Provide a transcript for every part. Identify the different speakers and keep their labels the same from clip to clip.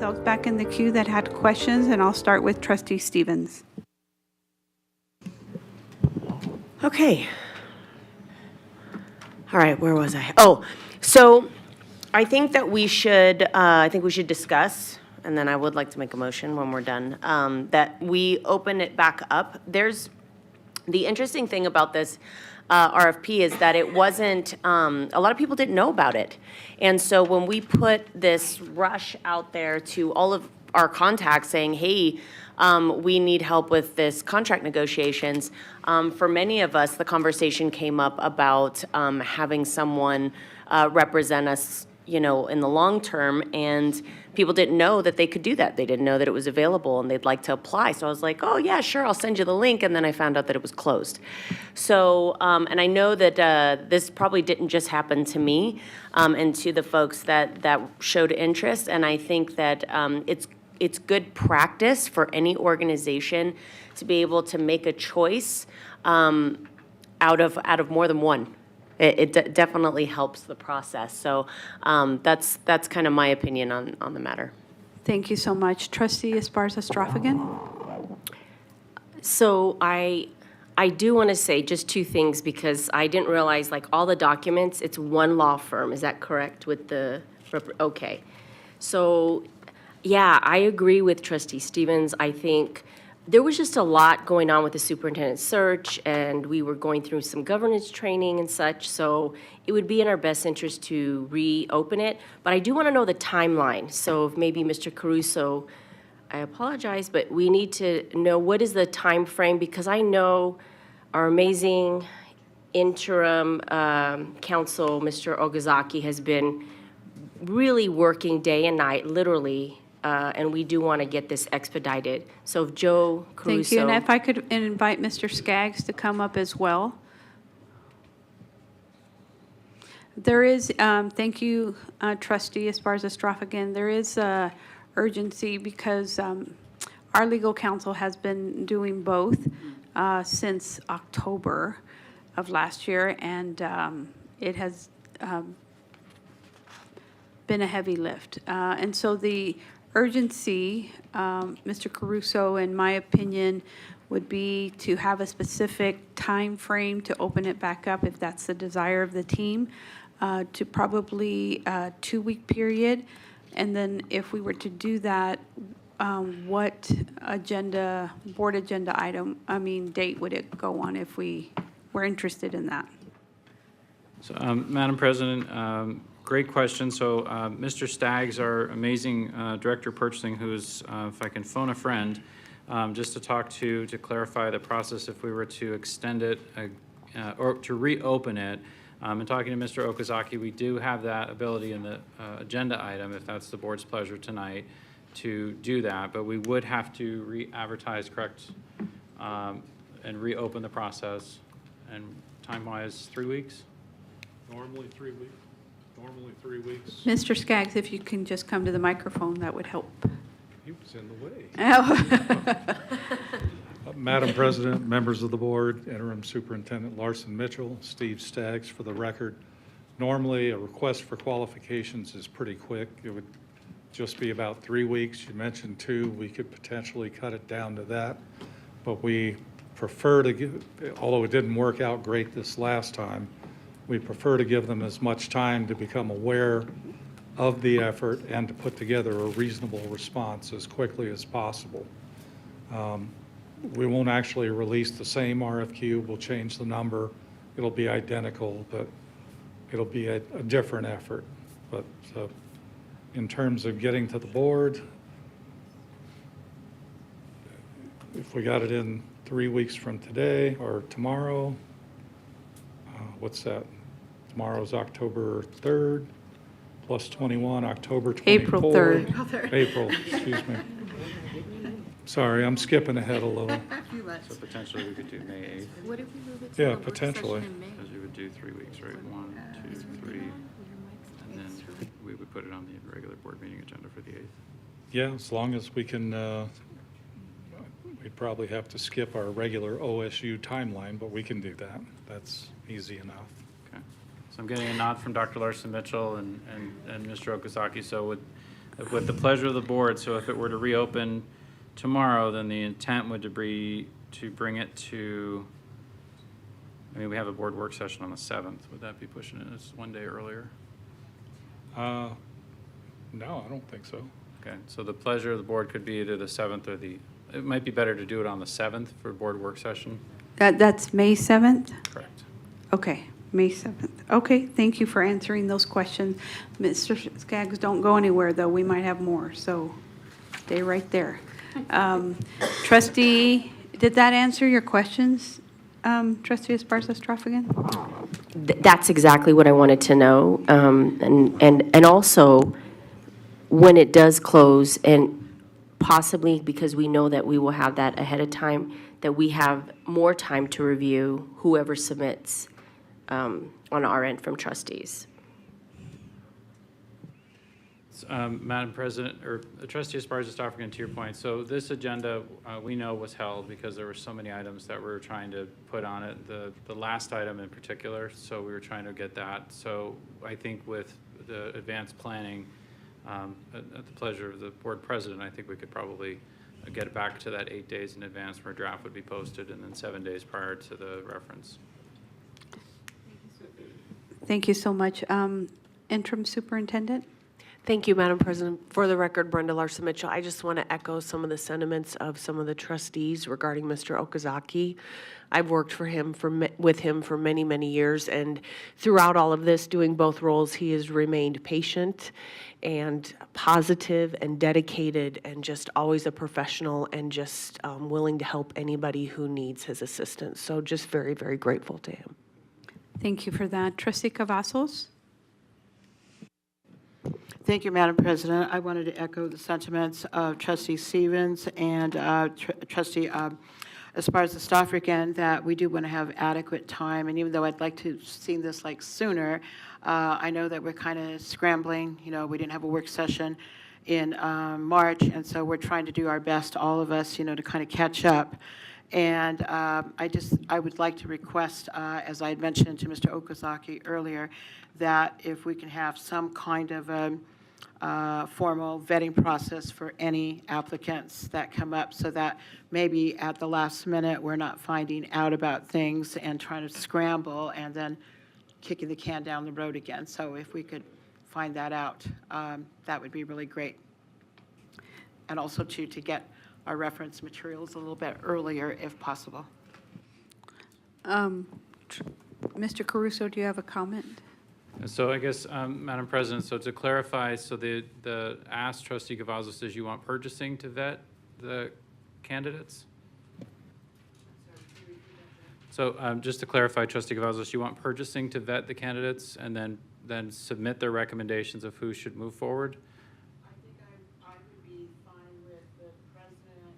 Speaker 1: themselves back in the queue that had questions, and I'll start with Trustee Stevens.
Speaker 2: Okay. All right, where was I? Oh, so I think that we should, discuss, and then I would like to make a motion when we're done, that we open it back up. There's, the interesting thing about this RFP is that it wasn't, a lot of people didn't know about it. And so when we put this rush out there to all of our contacts saying, hey, we need help with this contract negotiations, for many of us, the conversation came up about having someone represent us, you know, in the long term, and people didn't know that they could do that. They didn't know that it was available, and they'd like to apply. So I was like, oh, yeah, sure, I'll send you the link, and then I found out that it was closed. So, and I know that this probably didn't just happen to me and to the folks that showed interest, and I think that it's good practice for any organization to be able to make a choice out of more than one. It definitely helps the process. So that's kind of my opinion on the matter.
Speaker 1: Thank you so much. Trustee Esparza-Stroffigan?
Speaker 3: So I do want to say just two things, because I didn't realize, like, all the documents, it's one law firm. Is that correct with the, okay. So, yeah, I agree with Trustee Stevens. I think there was just a lot going on with the superintendent search, and we were going through some governance training and such, so it would be in our best interest to reopen it. But I do want to know the timeline. So if maybe Mr. Caruso, I apologize, but we need to know what is the time frame, because I know our amazing interim counsel, Mr. Ogazaki, has been really working day and night, literally, and we do want to get this expedited. So if Joe Caruso.
Speaker 1: Thank you. And if I could invite Mr. Skaggs to come up as well. There is, thank you, Trustee Esparza-Stroffigan. There is urgency because our legal counsel has been doing both since October of last year, and it has been a heavy lift. And so the urgency, Mr. Caruso, in my opinion, would be to have a specific time frame to open it back up, if that's the desire of the team, to probably a 2-week period. And then if we were to do that, what board agenda item, date would it go on if we were interested in that?
Speaker 4: So, Madam President, great question. So Mr. Staggs, our amazing Director of Purchasing, who's, if I can phone a friend, just to talk to clarify the process if we were to extend it or to reopen it. And talking to Mr. Okazaki, we do have that ability in the agenda item, if that's the board's pleasure tonight, to do that. But we would have to re-advertise, correct, and reopen the process. And time-wise, 3 weeks?
Speaker 5: Normally 3 weeks. Normally 3 weeks.
Speaker 1: Mr. Skaggs, if you can just come to the microphone, that would help.
Speaker 5: He was in the way.
Speaker 1: Oh.
Speaker 5: Madam President, members of the board, Interim Superintendent Larson Mitchell, Steve Staggs for the record. Normally, a request for qualifications is pretty quick. It would just be about 3 weeks. You mentioned 2. We could potentially cut it down to that. But we prefer to give, although it didn't work out great this last time, we prefer to give them as much time to become aware of the effort and to put together a reasonable response as quickly as possible. We won't actually release the same RFQ. We'll change the number. It'll be identical, but it'll be a different effort. But in terms of getting to the board, if we got it in 3 weeks from today or tomorrow, what's that? Tomorrow's October 3rd, plus 21, October 24th.
Speaker 1: April 3rd.
Speaker 5: April, excuse me. Sorry, I'm skipping ahead a little.
Speaker 4: So potentially we could do May 8th,
Speaker 6: What if we move it to
Speaker 5: Yeah,
Speaker 6: a work
Speaker 5: potentially.
Speaker 6: session in May?
Speaker 4: because we would do 3 weeks, right? 1, 2, 3, and then we would put it on the regular board meeting agenda for the 8th.
Speaker 5: Yeah, as long as we can, we'd probably have to skip our regular OSU timeline, but we can do that. That's easy enough.
Speaker 4: Okay. So I'm getting a nod from Dr. Larson Mitchell and Mr. Okazaki. So with the pleasure of the board, so if it were to reopen tomorrow, then the intent would be to bring it to, I mean, we have a board work session on the 7th. Would that be pushing it just one day earlier?
Speaker 5: No, I don't think so.
Speaker 4: Okay, so the pleasure of the board could be either the 7th or it might be better to do it on the 7th for board work session.
Speaker 1: That's May 7th?
Speaker 4: Correct.
Speaker 1: Okay, May 7th. Okay, thank you for answering those questions. Mr. Skaggs, don't go anywhere, though. We might have more, so stay right there. Trustee, did that answer your questions, Trustee Esparza-Stroffigan?
Speaker 3: That's exactly what I wanted to know. And also, when it does close, and possibly because we know that we will have that ahead of time, that we have more time to review whoever submits on our end from trustees.
Speaker 4: Madam President, or Trustee Esparza-Stroffigan, to your point, so this agenda, we know was held because there were so many items that we were trying to put on it, the last item in particular, so we were trying to get that. So I think with the advanced planning, at the pleasure of the board president, I think we could probably get it back to that 8 days in advance where draft would be posted, and then 7 days prior to the reference.
Speaker 1: Thank you so much. Interim Superintendent?
Speaker 6: Thank you, Madam President. For the record, Brenda Larson Mitchell. I just want to echo some of the sentiments of some of the trustees regarding Mr. Okazaki. I've worked with him for many, many years, and throughout all of this, doing both roles, he has remained patient and positive and dedicated and just always a professional and just willing to help anybody who needs his assistance. So just very, very grateful to him.
Speaker 1: Thank you for that. Trustee Cavazos?
Speaker 7: Thank you, Madam President. I wanted to echo the sentiments of Trustee Stevens and Trustee Esparza-Stroffigan that we do want to have adequate time. And even though I'd like to have seen this like sooner, I know that we're kind of scrambling. You know, we didn't have a work session in March, and so we're trying to do our best, all of us, you know, to kind of catch up. And I would like to request, as I had mentioned to Mr. Okazaki earlier, that if we can have some kind of a formal vetting process for any applicants that come up, so that maybe at the last minute, we're not finding out about things and trying to scramble and then kicking the can down the road again. So if we could find that out, that would be really great. And also to get our reference materials a little bit earlier if possible.
Speaker 1: Mr. Caruso, do you have a comment?
Speaker 4: So I guess, Madam President, so to clarify, so the ask Trustee Cavazos says you want purchasing to vet the candidates? So just to clarify, Trustee Cavazos, you want purchasing to vet the candidates and then submit their recommendations of who should move forward?
Speaker 7: I think I would be fine with the president,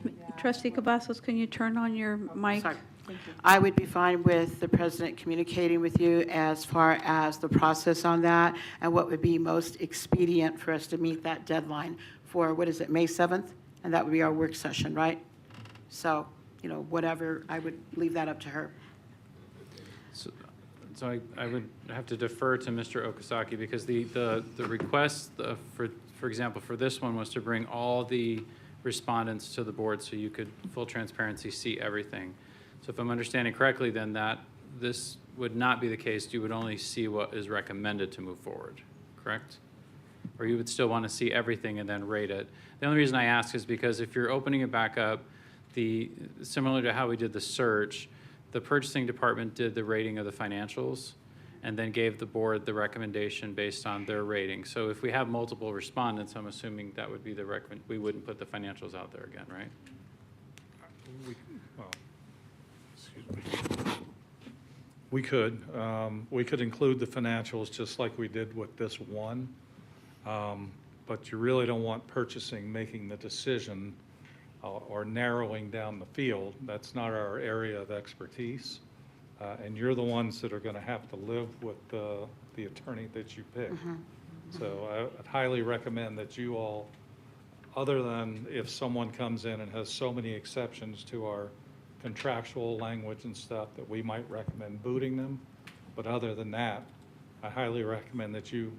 Speaker 7: choosing that.
Speaker 1: Trustee Cavazos, can you turn on your mic?
Speaker 7: Sorry. I would be fine with the president communicating with you as far as the process on that and what would be most expedient for us to meet that deadline for, what is it, May 7th? And that would be our work session, right? So, you know, whatever, I would leave that up to her.
Speaker 4: So I would have to defer to Mr. Okazaki because the request for example, for this one was to bring all the respondents to the board so you could, full transparency, see everything. So if I'm understanding correctly, then this would not be the case. You would only see what is recommended to move forward, correct? Or you would still want to see everything and then rate it. The only reason I ask is because if you're opening it back up, similar to how we did the search, the purchasing department did the rating of the financials and then gave the board the recommendation based on their rating. So if we have multiple respondents, I'm assuming that would be the recommend. We wouldn't put the financials out there again, right?
Speaker 5: We could include the financials just like we did with this one, but you really don't want purchasing making the decision or narrowing down the field. That's not our area of expertise, and you're the ones that are going to have to live with the attorney that you pick. So I'd highly recommend that you all, other than if someone comes in and has so many exceptions to our contractual language and stuff that we might recommend booting them. But other than that, I highly recommend that you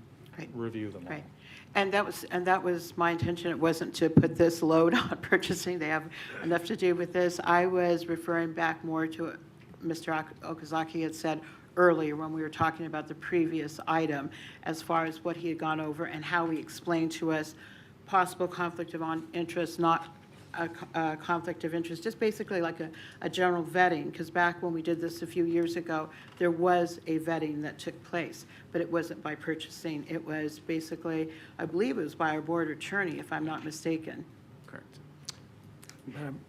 Speaker 5: review them all.
Speaker 7: Right. And that was my intention. It wasn't to put this load on purchasing. They have enough to do with this. I was referring back more to what Mr. Okazaki had said earlier when we were talking about the previous item, as far as what he had gone over and how he explained to us possible conflict of interest, not a conflict of interest, just basically like a general vetting, because back when we did this a few years ago, there was a vetting that took place, but it wasn't by purchasing. It was basically, I believe it was by our board attorney, if I'm not mistaken.
Speaker 4: Correct.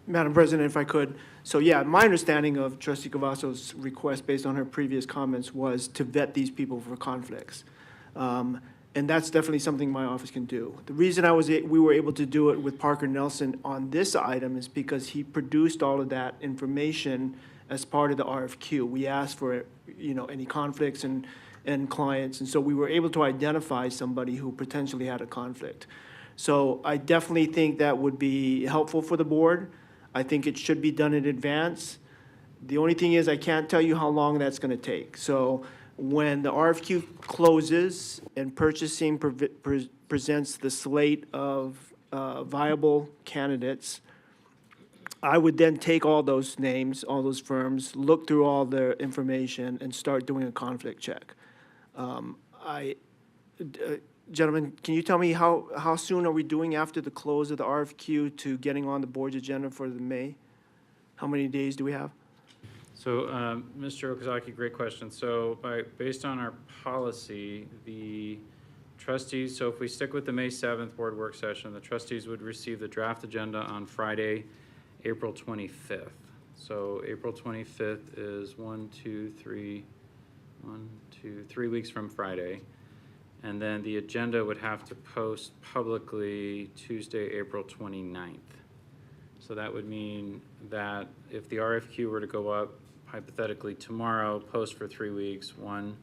Speaker 8: Madam President, if I could, so yeah, my understanding of Trustee Cavazos' request based on her previous comments was to vet these people for conflicts. And that's definitely something my office can do. The reason we were able to do it with Parker Nelson on this item is because he produced all of that information as part of the RFQ. We asked for, any conflicts and clients, and so we were able to identify somebody who potentially had a conflict. So I definitely think that would be helpful for the board. I think it should be done in advance. The only thing is I can't tell you how long that's gonna take. So when the RFQ closes and purchasing presents the slate of viable candidates, I would then take all those names, all those firms, look through all their information, and start doing a conflict check. Gentlemen, can you tell me how soon are we doing after the close of the RFQ to getting on the board's agenda for the May? How many days do we have?
Speaker 4: So, Mr. Okazaki, great question. So, based on our policy, the trustees, so if we stick with the May 7th board work session, the trustees would receive the draft agenda on Friday, April 25th. So April 25th is 3 weeks from Friday. And then the agenda would have to post publicly Tuesday, April 29th. So that would mean that if the RFQ were to go up hypothetically tomorrow, post for 3 weeks, 1,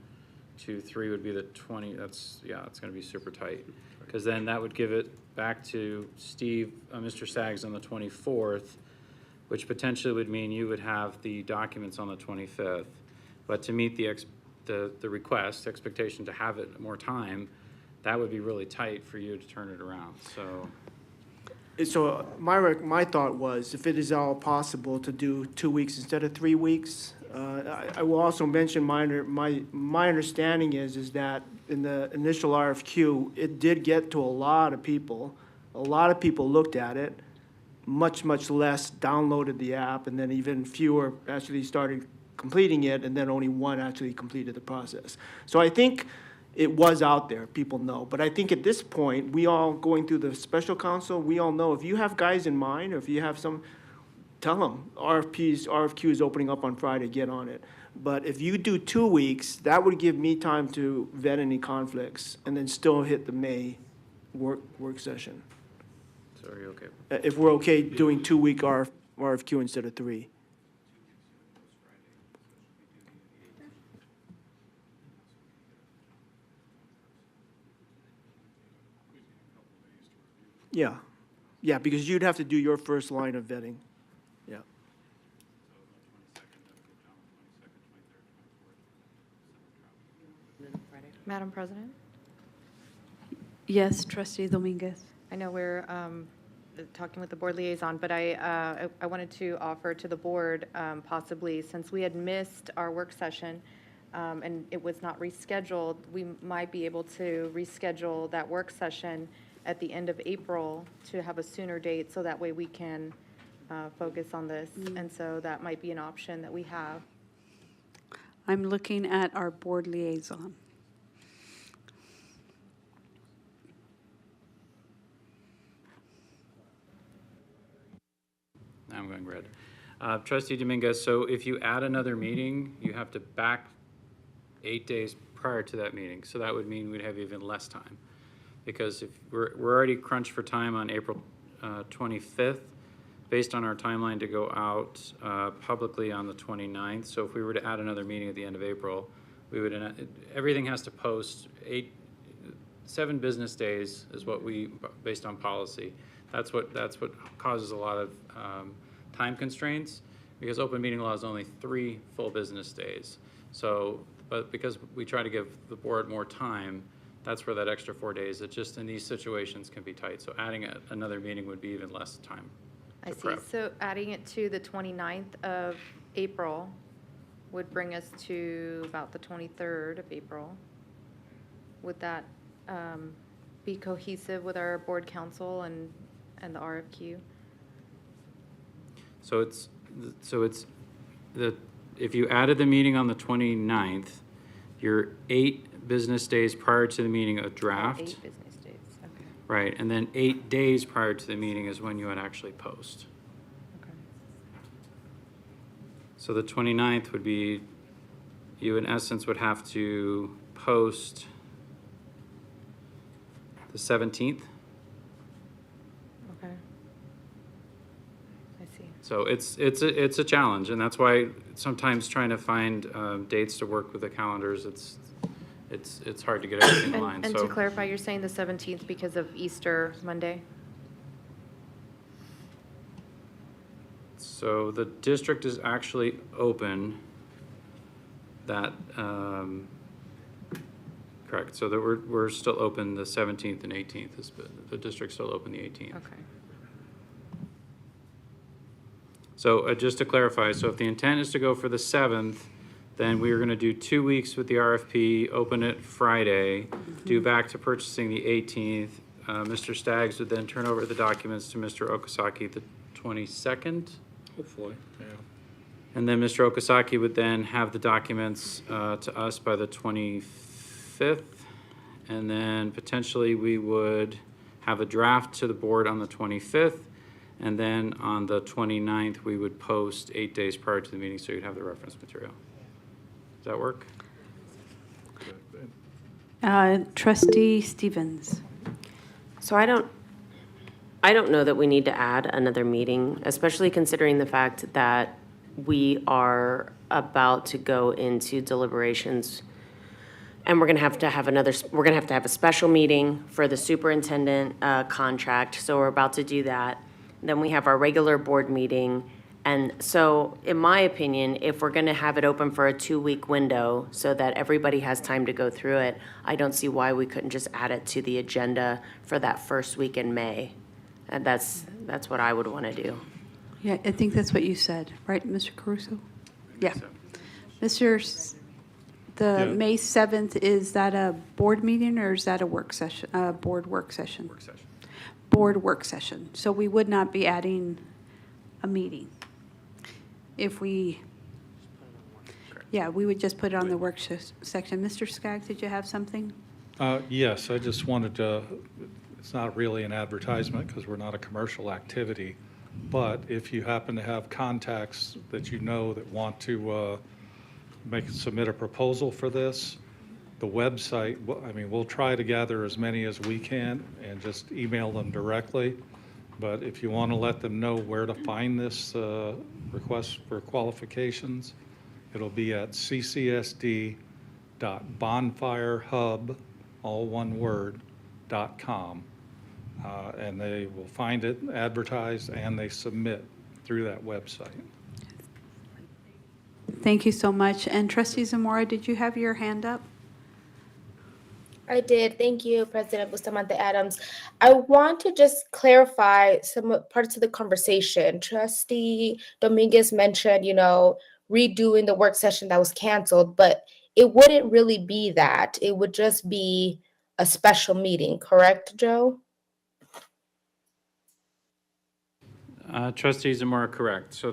Speaker 4: 2, 3 would be the 20, it's gonna be super tight. Because then that would give it back to Steve, Mr. Saggs on the 24th, which potentially would mean you would have the documents on the 25th. But to meet the request, expectation to have it more time, that would be really tight for you to turn it around, so.
Speaker 8: So my thought was, if it is all possible to do 2 weeks instead of 3 weeks, I will also mention my understanding is that in the initial RFQ, it did get to a lot of people. A lot of people looked at it, much less downloaded the app, and then even fewer actually started completing it, and then only one actually completed the process. So I think it was out there, people know. But I think at this point, we all going through the special counsel, we all know if you have guys in mind, or if you have some, tell them RFQ is opening up on Friday, get on it. But if you do 2 weeks, that would give me time to vet any conflicts and then still hit the May work session.
Speaker 4: So are you okay?
Speaker 8: If we're okay doing 2 week RFQ instead of 3. Yeah, because you'd have to do your first line of vetting. Yeah.
Speaker 9: Madam President,
Speaker 1: Yes, Trustee Dominguez.
Speaker 9: I know we're talking with the board liaison, but I wanted to offer to the board, possibly, since we had missed our work session and it was not rescheduled, we might be able to reschedule that work session at the end of April to have a sooner date, so that way we can focus on this. And so that might be an option that we have.
Speaker 1: I'm looking at our board liaison.
Speaker 4: I'm going red. Trustee Dominguez, so if you add another meeting, you have to back 8 days prior to that meeting. So that would mean we'd have even less time. Because if we're already crunched for time on April 25th, based on our timeline to go out publicly on the 29th. So if we were to add another meeting at the end of April, we would, everything has to post 7 business days is what we, based on policy. That's what causes a lot of time constraints, because open meeting law is only 3 full business days. So, but because we try to give the board more time, That's where that extra 4 days, it just in these situations can be tight. So adding another meeting would be even less time
Speaker 9: I
Speaker 4: to
Speaker 9: see.
Speaker 4: prep.
Speaker 9: So adding it to the 29th of April would bring us to about the 23rd of April. Would that be cohesive with our board council and the RFQ?
Speaker 4: So it's if you added the meeting on the 29th, you're 8 business days prior to the meeting a draft.
Speaker 9: 8 business days, okay.
Speaker 4: Right, and then 8 days prior to the meeting is when you would actually post.
Speaker 9: Okay.
Speaker 4: So the 29th would be, you in essence would have to post the 17th.
Speaker 9: Okay. I see.
Speaker 4: So it's a challenge, and that's why sometimes trying to find dates to work with the calendars, it's hard to get everything in line.
Speaker 9: And to
Speaker 4: So
Speaker 9: clarify, you're saying the 17th because of Easter Monday?
Speaker 4: so the district is actually open that, correct, so that we're still open the 17th and 18th, the district's still open the 18th.
Speaker 9: Okay.
Speaker 4: So just to clarify, so if the intent is to go for the 7th, then we are going to do 2 weeks with the RFP, open it Friday, do back to purchasing the 18th. Mr. Staggs would then turn over the documents to Mr. Okazaki the 22nd.
Speaker 5: Hopefully, yeah.
Speaker 4: And then Mr. Okazaki would then have the documents to us by the 25th. And then potentially we would have a draft to the board on the 25th. And then on the 29th, we would post 8 days prior to the meeting, so you'd have the reference material. Does that work?
Speaker 1: Trustee Stevens.
Speaker 2: So I don't know that we need to add another meeting, especially considering the fact that we are about to go into deliberations. And we're gonna have to have a special meeting for the superintendent contract, so we're about to do that. Then we have our regular board meeting. And so, in my opinion, if we're gonna have it open for a 2-week window so that everybody has time to go through it, I don't see why we couldn't just add it to the agenda for that first week in May. And that's what I would wanna do.
Speaker 1: Yeah, I think that's what you said, right, Mr. Caruso? Yeah.
Speaker 4: So-
Speaker 1: The
Speaker 5: Yeah.
Speaker 1: May 7th, is that a board meeting or is that a work session, board work session?
Speaker 4: Work session.
Speaker 1: Board work session. So we would not be adding a meeting. If we, yeah, we would just put it on the work section. Mr. Skaggs, did you have something?
Speaker 5: Yes, I just wanted to, it's not really an advertisement because we're not a commercial activity, but if you happen to have contacts that you know that want to submit a proposal for this, the website, I mean, we'll try to gather as many as we can and just email them directly. But if you want to let them know where to find this request for qualifications, it'll be at ccsd.bonfirehub, all one word, .com. And they will find it advertised and they submit through that website.
Speaker 1: Thank you so much. And Trustee Zamora, did you have your hand up?
Speaker 10: I did. Thank you, President Bustamante Adams. I want to just clarify some parts of the conversation. Trustee Dominguez mentioned, redoing the work session that was canceled, but it wouldn't really be that. It would just be a special meeting, correct, Joe?
Speaker 4: Trustee Zamora, correct. So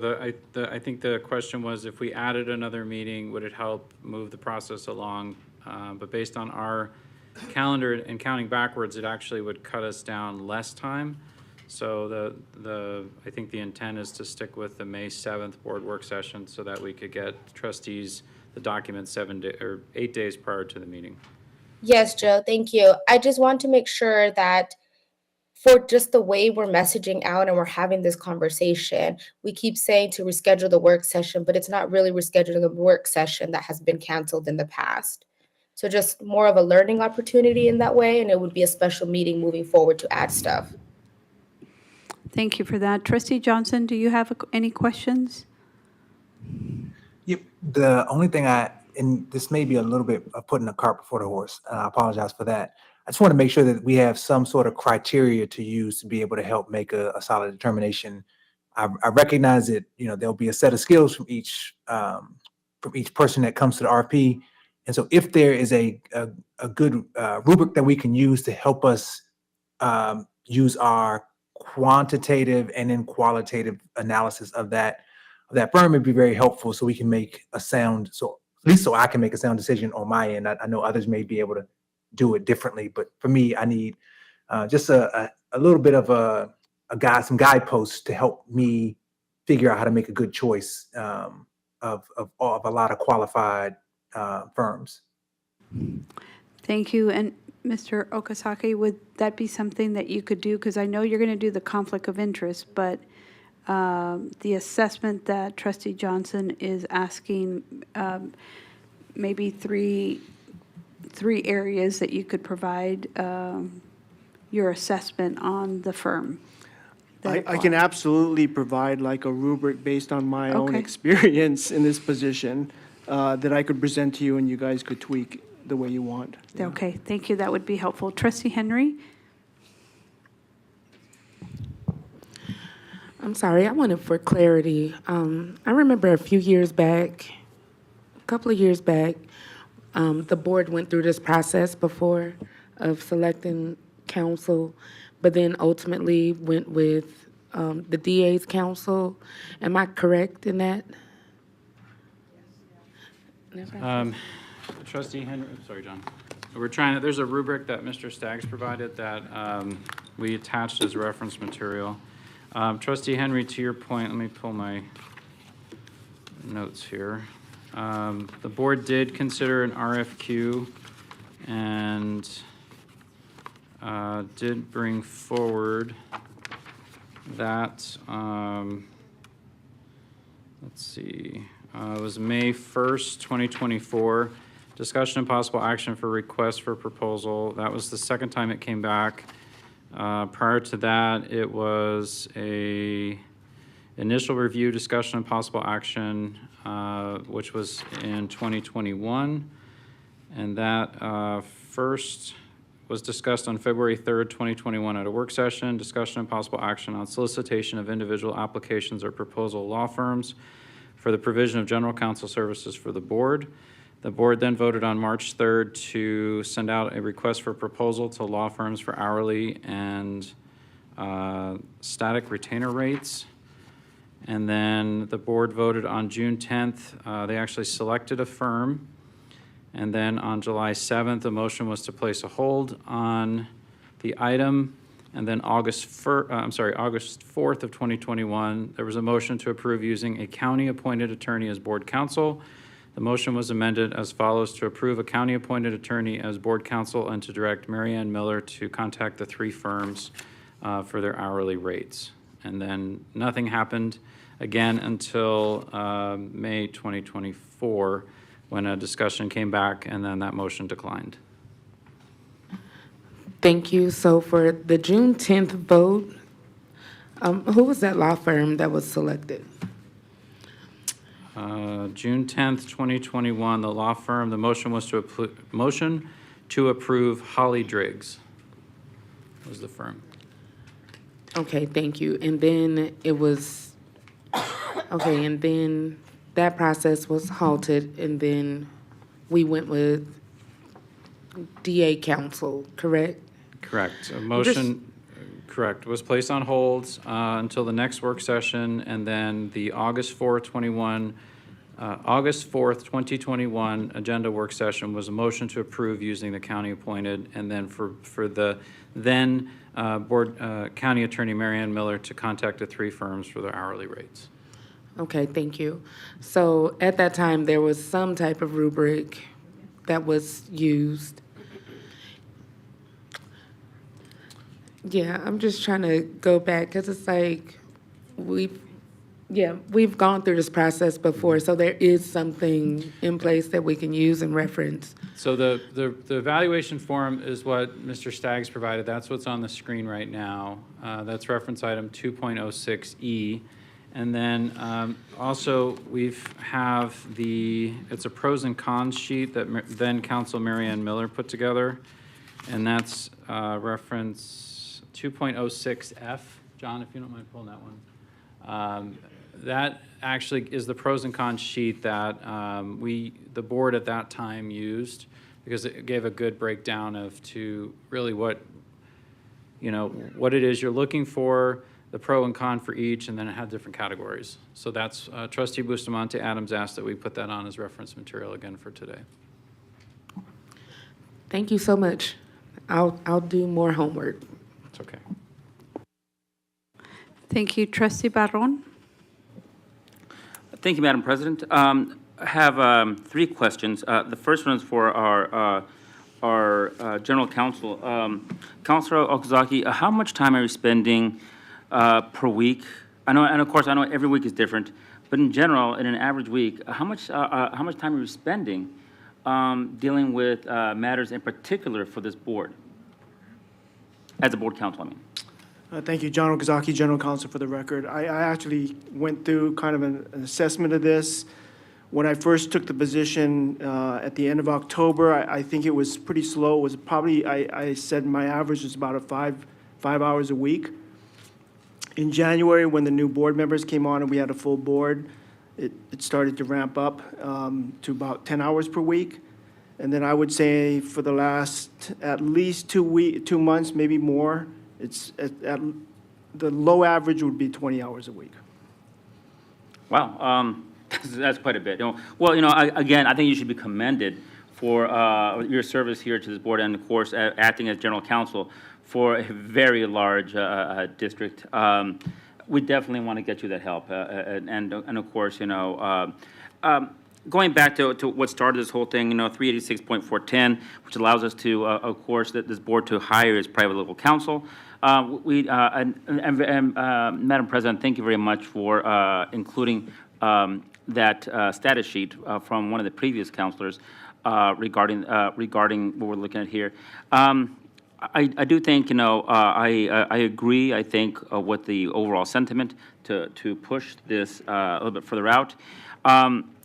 Speaker 4: I think the question was if we added another meeting, would it help move the process along? But based on our calendar and counting backwards, it actually would cut us down less time. So I think the intent is to stick with the May 7th board work session so that we could get trustees the document 8 days prior to the meeting.
Speaker 10: Yes, Joe, thank you. I just want to make sure that for just the way we're messaging out and we're having this conversation, we keep saying to reschedule the work session, but it's not really rescheduling a work session that has been canceled in the past. So just more of a learning opportunity in that way, and it would be a special meeting moving forward to add stuff.
Speaker 1: Thank you for that. Trustee Johnson, do you have any questions?
Speaker 11: Yep. The only thing and this may be a little bit of putting the cart before the horse. I apologize for that. I just want to make sure that we have some sort of criteria to use to be able to help make a solid determination. I recognize that, there'll be a set of skills from each person that comes to the RP. And so if there is a good rubric that we can use to help us use our quantitative and then qualitative analysis of that firm, would be very helpful so we can make a sound, so at least so I can make a sound decision on my end. I know others may be able to do it differently, but for me, I need just a little bit of some guideposts to help me figure out how to make a good choice of a lot of qualified firms.
Speaker 1: Thank you. And Mr. Okazaki, would that be something that you could do? Because I know you're going to do the conflict of interest, but the assessment that Trustee Johnson is asking, maybe three areas that you could provide your assessment on the firm.
Speaker 8: I can absolutely provide like a rubric based on my own
Speaker 1: Okay.
Speaker 8: experience in this position that I could present to you and you guys could tweak the way you want. Yeah.
Speaker 1: Okay, thank you. That would be helpful. Trustee Henry?
Speaker 12: I'm sorry, I wanted for clarity. I remember a couple of years back, the board went through this process before of selecting counsel, but then ultimately went with the DA's counsel. Am I correct in that?
Speaker 4: Trustee Henry, sorry, John. There's a rubric that Mr. Staggs provided that we attached as reference material. Trustee Henry, to your point, let me pull my notes here. The board did consider an RFQ and did bring forward that, let's see, it was May 1st, 2024. Discussion and possible action for request for proposal. That was the second time it came back. Prior to that, it was a initial review, discussion and possible action, which was in 2021. And that first was discussed on February 3rd, 2021 at a work session, discussion and possible action on solicitation of individual applications or proposal law firms for the provision of general counsel services for the board. The board then voted on March 3rd to send out a request for proposal to law firms for hourly and static retainer rates. And then the board voted on June 10th. They actually selected a firm. And then on July 7th, a motion was to place a hold on the item. And then August 4th of 2021, there was a motion to approve using a county-appointed attorney as board counsel. The motion was amended as follows: to approve a county-appointed attorney as board counsel and to direct Mary Ann Miller to contact the three firms for their hourly rates. And then nothing happened again until May 2024, when a discussion came back and then that motion declined.
Speaker 12: Thank you. So for the June 10th vote, who was that law firm that was selected?
Speaker 4: June 10th, 2021, the law firm, the motion was to approve Holly Driggs was the firm.
Speaker 12: Okay, thank you. And then it was, okay, and then that process was halted, and then we went with DA counsel, correct?
Speaker 4: Correct. A motion, correct, was placed on hold until the next work session, and then the August 4th, 2021 agenda work session was a motion to approve using the county appointed, and then for the then board county attorney Mary Ann Miller to contact the three firms for their hourly rates.
Speaker 12: Okay, thank you. So at that time, there was some type of rubric that was used. Yeah, I'm just trying to go back, because it's like, we've gone through this process before, so there is something in place that we can use and reference.
Speaker 4: So the evaluation form is what Mr. Staggs provided. That's what's on the screen right now. That's reference item 2.06E. And then also, it's a pros and cons sheet that then Council Mary Ann Miller put together. And that's reference 2.06F. John, if you don't mind pulling that one. That actually is the pros and cons sheet that the board at that time used, because it gave a good breakdown to really what it is you're looking for, the pro and con for each, and then it had different categories. So that's Trustee Bustamante Adams asked that we put that on as reference material again for today.
Speaker 12: Thank you so much. I'll do more homework.
Speaker 4: It's okay.
Speaker 1: Thank you. Trustee Barron?
Speaker 13: Thank you, Madam President. I have 3 questions. The first one is for our General Counsel. Councilor Okazaki, how much time are you spending per week? I know, and of course, I know every week is different, but in general, in an average week, how much time are you spending dealing with matters in particular for this board? As a board counsel, I mean.
Speaker 8: Thank you, John Okazaki, General Counsel, for the record. I actually went through kind of an assessment of this. When I first took the position at the end of October, I think it was pretty slow. It was probably, I said my average was about 5 hours a week. In January, when the new board members came on and we had a full board, it started to ramp up to about 10 hours per week. And then I would say for the last at least 2 months, maybe more, it's at the low average would be 20 hours a week.
Speaker 13: Wow, that's quite a bit. Well, again, I think you should be commended for your service here to this board and, of course, acting as general counsel for a very large district. We definitely want to get you that help. And of course, going back to what started this whole thing, 386.410, which allows us to, of course, this board to hire its private legal counsel. Madam President, thank you very much for including that status sheet from one of the previous counselors regarding what we're looking at here. I do think, I agree, I think, with the overall sentiment to push this a little bit further out.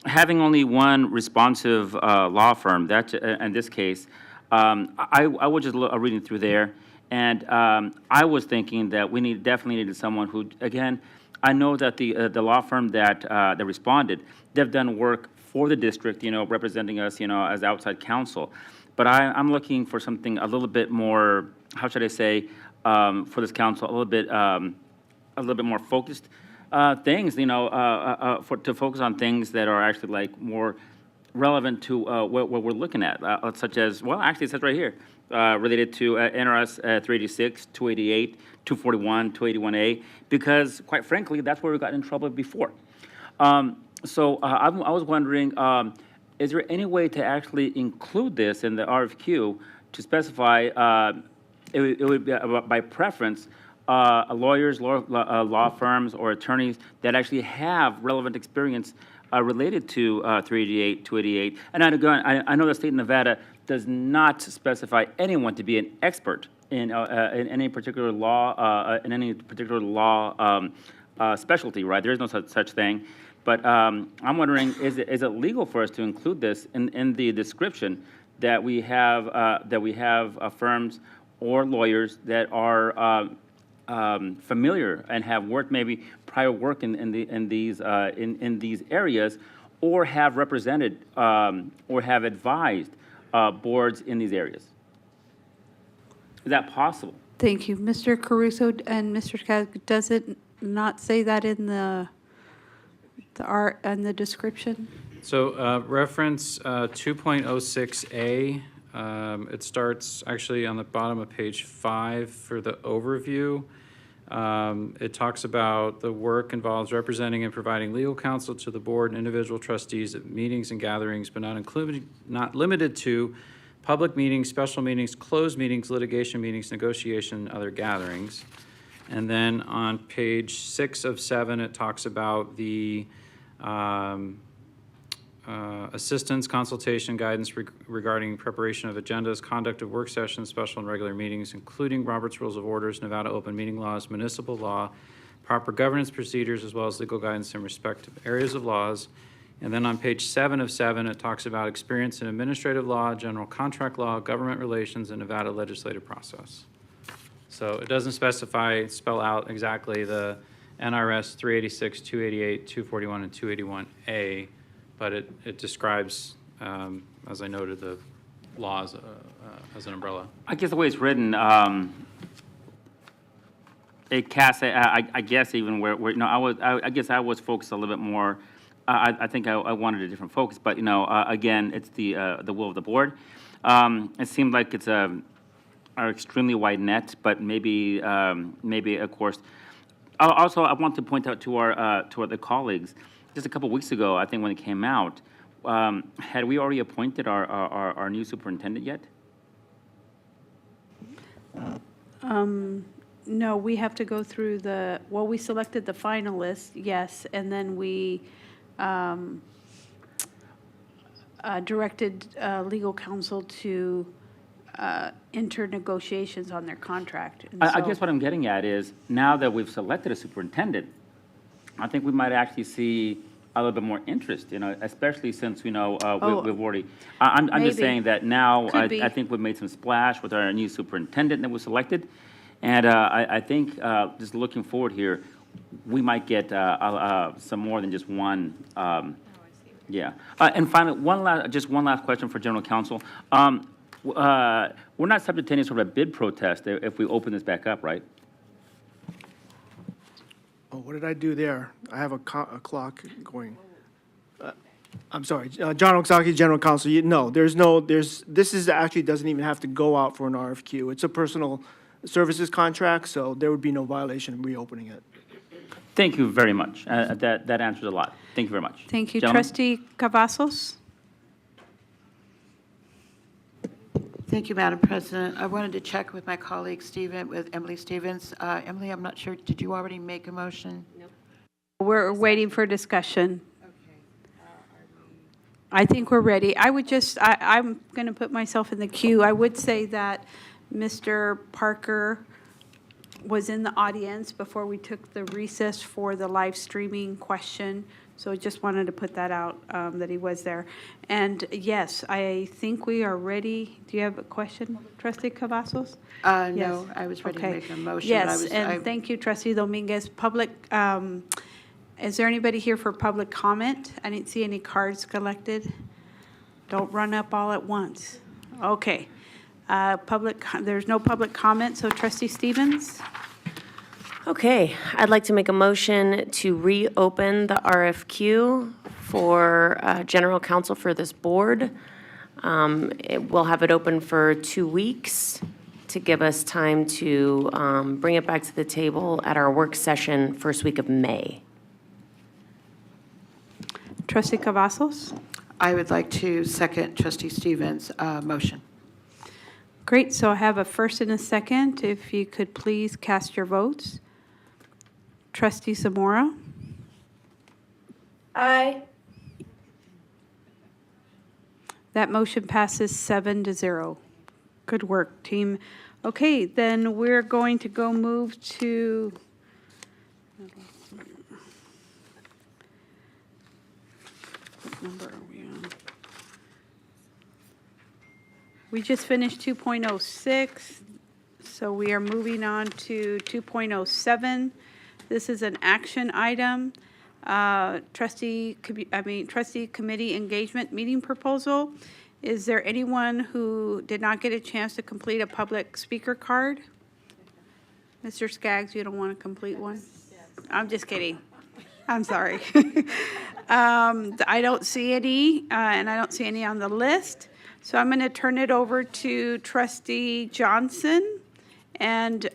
Speaker 13: Having only one responsive law firm, that in this case, I was just reading through there, and I was thinking that we definitely needed someone who, again, I know that the law firm that responded, they've done work for the district, representing us, as outside counsel. But I'm looking for something a little bit more, how should I say, for this council, a little bit more focused things, to focus on things that are actually like more relevant to what we're looking at, such as, well, actually it says right here, related to NRS 386, 288, 241, 281A, because quite frankly, that's where we got in trouble before. So I was wondering, is there any way to actually include this in the RFQ to specify, it would be by preference, lawyers, law firms, or attorneys that actually have relevant experience related to 388, 288. And I know the state of Nevada does not specify anyone to be an expert in any particular law, specialty, right? There is no such thing. But I'm wondering, is it legal for us to include this in the description that we have firms or lawyers that are familiar and have worked maybe prior work in these areas, or have represented or have advised boards in these areas? Is that possible?
Speaker 1: Thank you. Mr. Caruso and Mr. Skag, does it not say that in the art and the description?
Speaker 4: So reference 2.06A, it starts actually on the bottom of page 5 for the overview. It talks about the work involves representing and providing legal counsel to the board and individual trustees at meetings and gatherings, but not limited to public meetings, special meetings, closed meetings, litigation meetings, negotiation, and other gatherings. And then on page 6 of 7, it talks about the assistance, consultation, guidance regarding preparation of agendas, conduct of work sessions, special and regular meetings, including Robert's Rules of Orders, Nevada open meeting laws, municipal law, proper governance procedures, as well as legal guidance in respective areas of laws. And then on page 7 of 7, it talks about experience in administrative law, general contract law, government relations, and Nevada legislative process. So it doesn't spell out exactly the NRS 386, 288, 241, and 281A, but it describes, as I noted, the laws as an umbrella.
Speaker 13: I guess the way it's written, it casts, I guess even where, no, I guess I was focused a little bit more, I think I wanted a different focus, but, again, it's the will of the board. It seemed like it's an extremely wide net, but maybe, of course. Also, I want to point out to our the colleagues, just a couple weeks ago, I think when it came out, had we already appointed our new superintendent yet?
Speaker 1: No, we have to go through we selected the finalists, yes, and then we directed legal counsel to enter negotiations on their contract. And
Speaker 13: I
Speaker 1: so-
Speaker 13: guess what I'm getting at is, now that we've selected a superintendent, I think we might actually see a little bit more interest, especially since, we've already, I'm just
Speaker 1: Maybe.
Speaker 13: saying that now,
Speaker 1: Could be.
Speaker 13: I think we've made some splash with our new superintendent that was selected. And I think, just looking forward here, we might get some more than just one, yeah. And finally, one last question for General Counsel. We're not subject to any sort of a bid protest if we open this back up, right?
Speaker 8: Oh, what did I do there? I have a clock going. I'm sorry, John Oksaki, General Counsel, this is actually doesn't even have to go out for an RFQ. It's a personal services contract, so there would be no violation in reopening it.
Speaker 13: Thank you very much. That answers a lot. Thank you very much.
Speaker 1: Thank you.
Speaker 13: Gentlemen?
Speaker 1: Trustee Cavazos?
Speaker 7: Thank you, Madam President. I wanted to check with my colleague Stephen, with Emily Stevens. Emily, I'm not sure, did you already make a motion? No.
Speaker 1: We're waiting for discussion. I think we're ready. I'm going to put myself in the queue. I would say that Mr. Parker was in the audience before we took the recess for the live streaming question. So I just wanted to put that out, that he was there. And yes, I think we are ready. Do you have a question, Trustee Cavazos?
Speaker 7: No,
Speaker 1: Yes.
Speaker 7: I was ready to
Speaker 1: Okay.
Speaker 7: make a motion. but I
Speaker 1: Yes,
Speaker 7: was-
Speaker 1: and thank you, Trustee Dominguez. Is there anybody here for public comment? I didn't see any cards collected. Don't run up all at once. Okay. There's no public comment, so Trustee Stevens?
Speaker 2: Okay, I'd like to make a motion to reopen the RFQ for general counsel for this board. We'll have it open for 2 weeks to give us time to bring it back to the table at our work session first week of May.
Speaker 1: Trustee Cavazos?
Speaker 7: I would like to second Trustee Stevens' motion.
Speaker 1: Great, so I have a first and a second. If you could please cast your votes. Trustee Zamora?
Speaker 10: Aye.
Speaker 1: That motion passes 7-0. Good work, team. Okay, then we're going to go move to what number are we on? We just finished 2.06, so we are moving on to 2.07. This is an action item. Trustee committee engagement meeting proposal. Is there anyone who did not get a chance to complete a public speaker card? Mr. Skaggs, you don't want to complete one? I'm just kidding. I'm sorry. I don't see any, and I don't see any on the list. So I'm going to turn it over to Trustee Johnson. And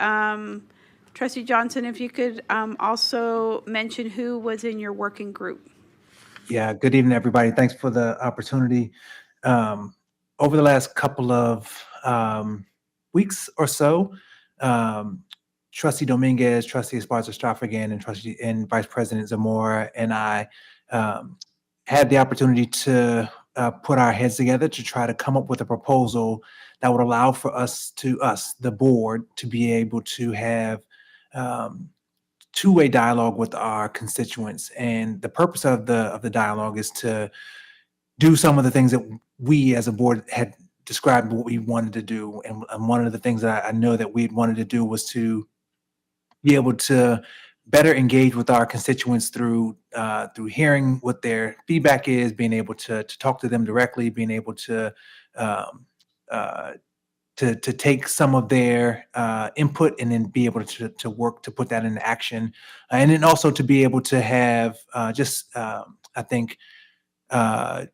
Speaker 1: Trustee Johnson, if you could also mention who was in your working group.
Speaker 11: Yeah, good evening, everybody. Thanks for the opportunity. Over the last couple of weeks or so, Trustee Dominguez, Trustee Esparza-Straffigan, and Vice President Zamora and I had the opportunity to put our heads together to try to come up with a proposal that would allow for us, the board, to be able to have two-way dialogue with our constituents. And the purpose of the dialogue is to do some of the things that we as a board had described what we wanted to do. And one of the things that I know that we had wanted to do was to be able to better engage with our constituents through hearing what their feedback is, being able to talk to them directly, being able to um, take some of their input and then be able to work to put that into action, and then also to be able to have I think uh,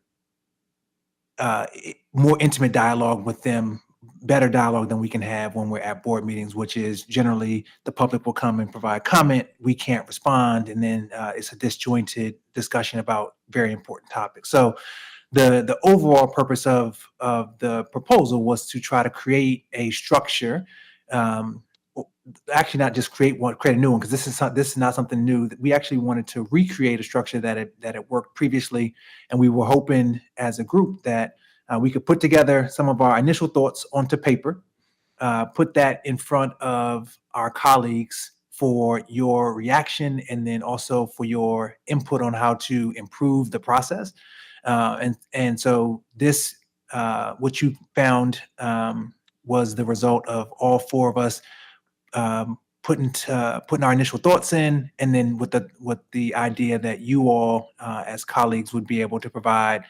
Speaker 11: more intimate dialogue with them, better dialogue than we can have when we're at board meetings, which is generally the public will come and provide comment, we can't respond, and then it's a disjointed discussion about very important topics. So the overall purpose of the proposal was to try to create a structure. Actually, not just create a new one, because this is not something new. We actually wanted to recreate a structure that it worked previously, and we were hoping as a group that we could put together some of our initial thoughts onto paper, put that in front of our colleagues for your reaction, and then also for your input on how to improve the process. And so this, what you found, was the result of all four of us putting our initial thoughts in, and then with the idea that you all, as colleagues, would be able to provide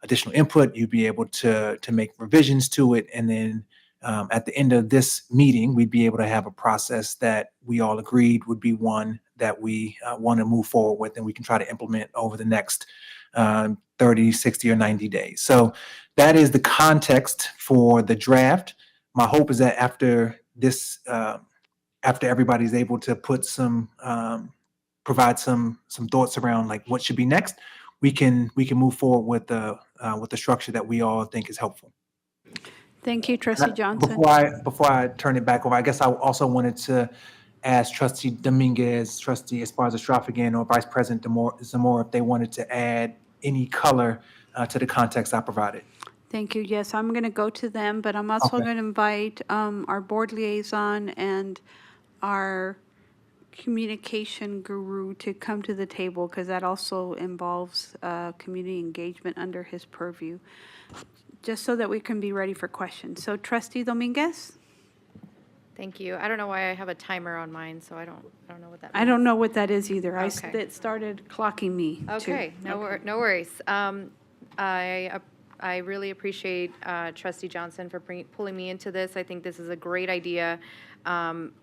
Speaker 11: additional input. You'd be able to make revisions to it, and then at the end of this meeting, we'd be able to have a process that we all agreed would be one that we want to move forward with, and we can try to implement over the next 30, 60, or 90 days. So that is the context for the draft. My hope is that after this, after everybody's able to put provide some thoughts around like what should be next, we can move forward with the structure that we all think is helpful.
Speaker 1: Thank you, Trustee Johnson.
Speaker 11: Before I turn it back over, I guess I also wanted to ask Trustee Dominguez, Trustee Esparza-Straffigan, or Vice President Zamora if they wanted to add any color to the context I provided.
Speaker 1: Thank you. Yes, I'm going to go to them, but I'm also
Speaker 11: Okay.
Speaker 1: going to invite our board liaison and our communication guru to come to the table, because that also involves community engagement under his purview, just so that we can be ready for questions. So Trustee Dominguez?
Speaker 9: Thank you. I don't know why I have a timer on mine, so I don't know what that means.
Speaker 1: I don't know what that is either.
Speaker 9: Okay.
Speaker 1: It started clocking me, too.
Speaker 9: Okay, no worries. I really appreciate Trustee Johnson for pulling me into this. I think this is a great idea.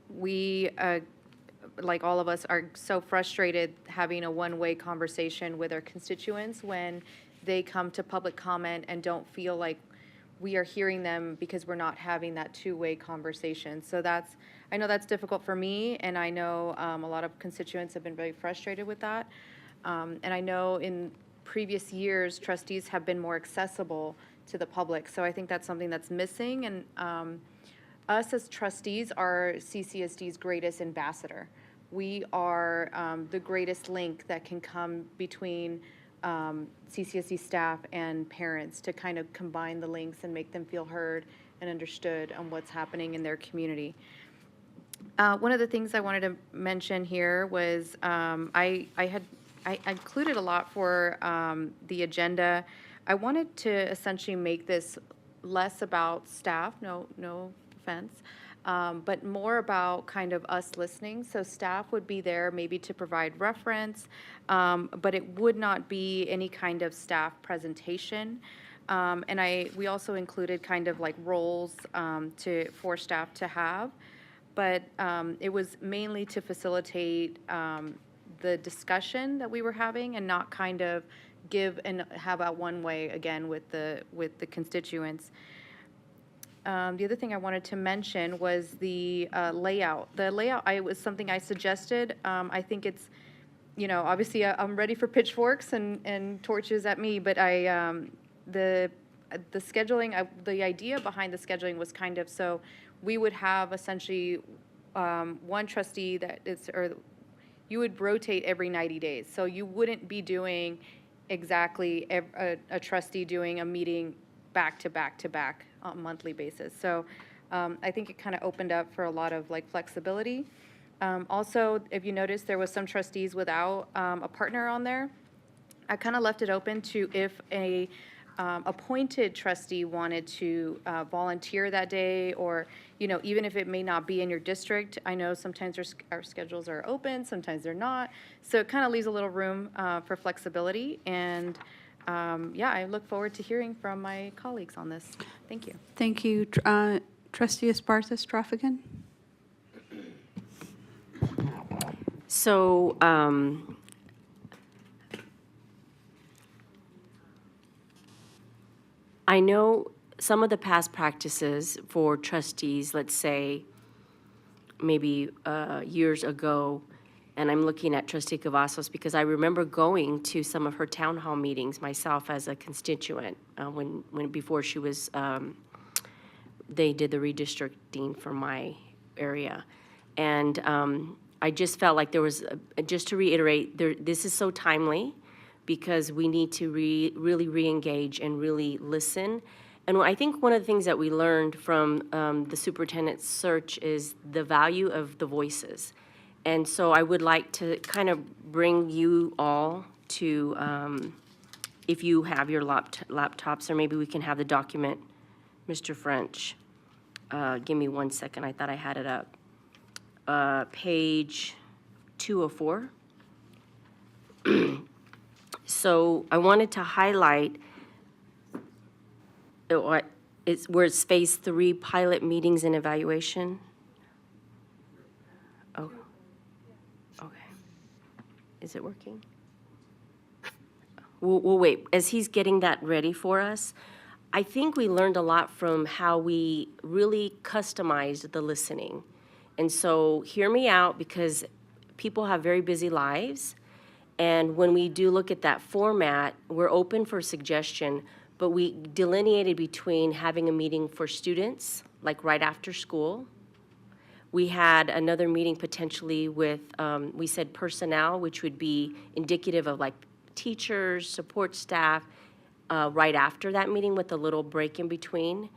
Speaker 9: We, like all of us, are so frustrated having a one-way conversation with our constituents when they come to public comment and don't feel like we are hearing them because we're not having that two-way conversation. So I know that's difficult for me, and I know a lot of constituents have been very frustrated with that. And I know in previous years, trustees have been more accessible to the public. So I think that's something that's missing. And us as trustees are CCSD's greatest ambassador. We are the greatest link that can come between CCSD staff and parents to kind of combine the links and make them feel heard and understood on what's happening in their community. One of the things I wanted to mention here was I included a lot for the agenda. I wanted to essentially make this less about staff, no offense, but more about kind of us listening. So staff would be there maybe to provide reference, but it would not be any kind of staff presentation. And we also included kind of like roles for staff to have, but it was mainly to facilitate the discussion that we were having and not kind of give and have a one way again with the constituents. The other thing I wanted to mention was the layout. The layout was something I suggested. I think it's, obviously I'm ready for pitchforks and torches at me, but the scheduling, the idea behind the scheduling was kind of so we would have essentially one trustee you would rotate every 90 days. So you wouldn't be doing exactly a trustee doing a meeting back to back to back on a monthly basis. So I think it kind of opened up for a lot of like flexibility. Also, if you notice, there was some trustees without a partner on there. I kind of left it open to if a appointed trustee wanted to volunteer that day, or, you know, even if it may not be in your district. I know sometimes our schedules are open, sometimes they're not. So it kind of leaves a little room for flexibility. And yeah, I look forward to hearing from my colleagues on this. Thank you.
Speaker 1: Thank you. Trustee Esparza-Straffigan?
Speaker 3: So, I know some of the past practices for trustees, let's say, maybe years ago, and I'm looking at Trustee Cavazos because I remember going to some of her town hall meetings myself as a constituent before she was, they did the redistricting for my area. And I just felt like there was, just to reiterate, this is so timely because we need to really re-engage and really listen. And I think one of the things that we learned from the superintendent's search is the value of the voices. And so I would like to kind of bring you all to, if you have your laptops, or maybe we can have the document, Mr. French. Give me 1 second, I thought I had it up. Page 204. So I wanted to highlight where it's phase 3, pilot meetings and evaluation. Oh, okay. Is it working? We'll wait. As he's getting that ready for us, I think we learned a lot from how we really customized the listening. And so hear me out, because people have very busy lives. And when we do look at that format, we're open for suggestion, but we delineated between having a meeting for students, like right after school. We had another meeting potentially with, we said personnel, which would be indicative of like teachers, support staff, right after that meeting with a little break in between.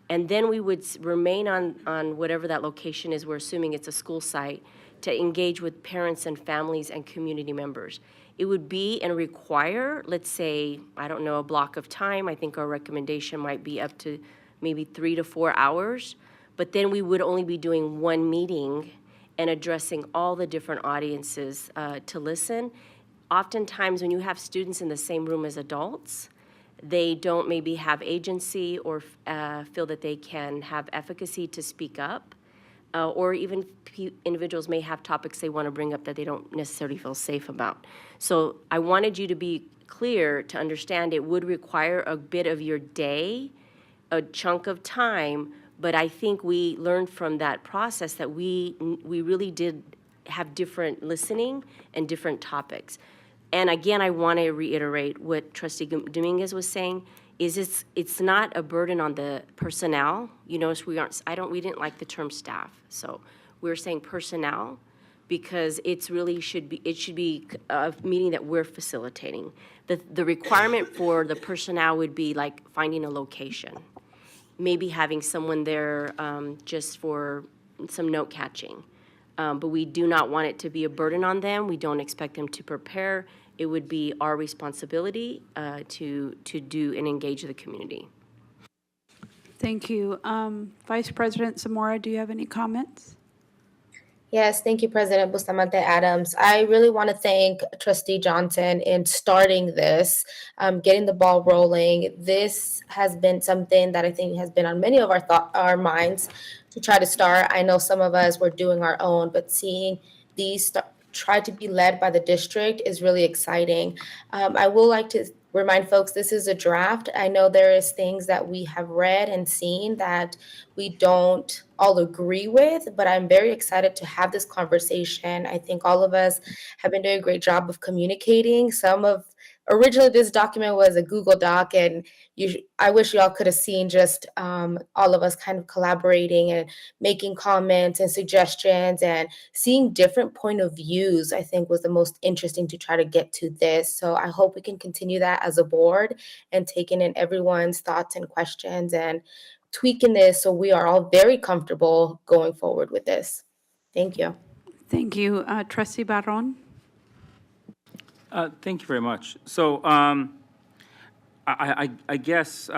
Speaker 3: And then we would remain on whatever that location is, we're assuming it's a school site, to engage with parents and families and community members. It would be and require, let's say, I don't know, a block of time. I think our recommendation might be up to maybe 3 to 4 hours. But then we would only be doing one meeting and addressing all the different audiences to listen. Oftentimes, when you have students in the same room as adults, they don't maybe have agency or feel that they can have efficacy to speak up. Or even individuals may have topics they want to bring up that they don't necessarily feel safe about. So I wanted you to be clear to understand it would require a bit of your day, a chunk of time, but I think we learned from that process that we really did have different listening and different topics. And again, I want to reiterate what Trustee Dominguez was saying, is it's not a burden on the personnel. You notice we didn't like the term staff. So we're saying personnel because it should be a meeting that we're facilitating. The requirement for the personnel would be like finding a location, maybe having someone there just for some note catching. But we do not want it to be a burden on them. We don't expect them to prepare. It would be our responsibility to do and engage the community.
Speaker 1: Thank you. Vice President Zamora, do you have any comments?
Speaker 10: Yes, thank you, President Bustamante Adams. I really want to thank Trustee Johnson in starting this, getting the ball rolling. This has been something that I think has been on many of our minds to try to start. I know some of us were doing our own, but seeing these try to be led by the district is really exciting. I will like to remind folks this is a draft. I know there is things that we have read and seen that we don't all agree with, but I'm very excited to have this conversation. I think all of us have been doing a great job of communicating. Originally this document was a Google Doc, and I wish y'all could have seen just all of us kind of collaborating and making comments and suggestions and seeing different point of views. I think was the most interesting to try to get to this. So I hope we can continue that as a board and taking in everyone's thoughts and questions and tweaking this so we are all very comfortable going forward with this. Thank you.
Speaker 1: Thank you. Trustee Barron?
Speaker 13: Thank you very much. So, I guess,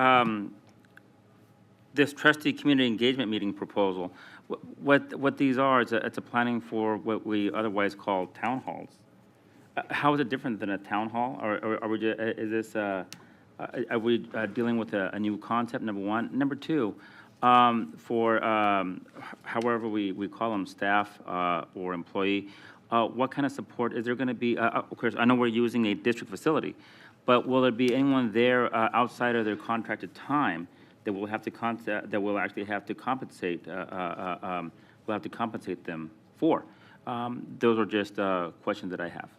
Speaker 13: this trustee community engagement meeting proposal, what these are, it's a planning for what we otherwise call town halls. How is it different than a town hall? Or are we, is this, are we dealing with a new concept, number one? Number two, for, however we call them, staff, or employee, what kind of support is there gonna be? Of course, I know we're using a district facility, but will there be anyone there, outside of their contracted time that will have to that will actually have to compensate, will have to compensate them for? Those are just, questions that I have.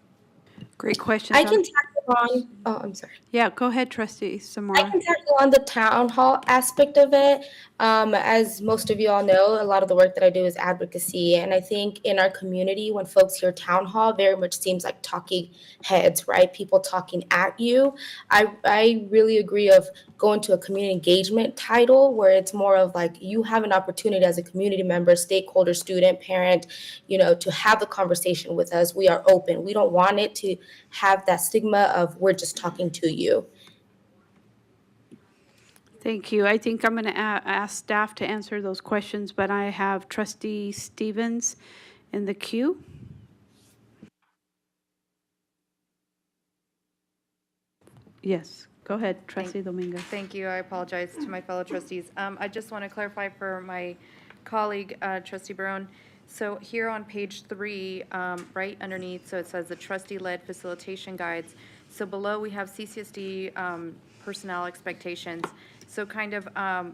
Speaker 1: Great questions.
Speaker 10: I can tackle on, oh, I'm sorry.
Speaker 1: Yeah, go ahead, Trustee
Speaker 10: I
Speaker 1: Samora.
Speaker 10: can tackle on the town hall aspect of it. As most of you all know, a lot of the work that I do is advocacy. And I think in our community, when folks hear town hall, very much seems like talking heads, right? People talking at you. I really agree of going to a community engagement title where it's more of like you have an opportunity as a community member, stakeholder, student, parent, to have the conversation with us. We are open. We don't want it to have that stigma of we're just talking to you.
Speaker 1: Thank you. I think I'm going to ask staff to answer those questions, but I have Trustee Stevens in the queue. Yes, go ahead, Trustee Dominguez.
Speaker 9: Thank you. I apologize to my fellow trustees. I just want to clarify for my colleague, Trustee Barone. So here on page 3, right underneath, so it says the trustee-led facilitation guides. So below we have CCSD personnel expectations. So kind of,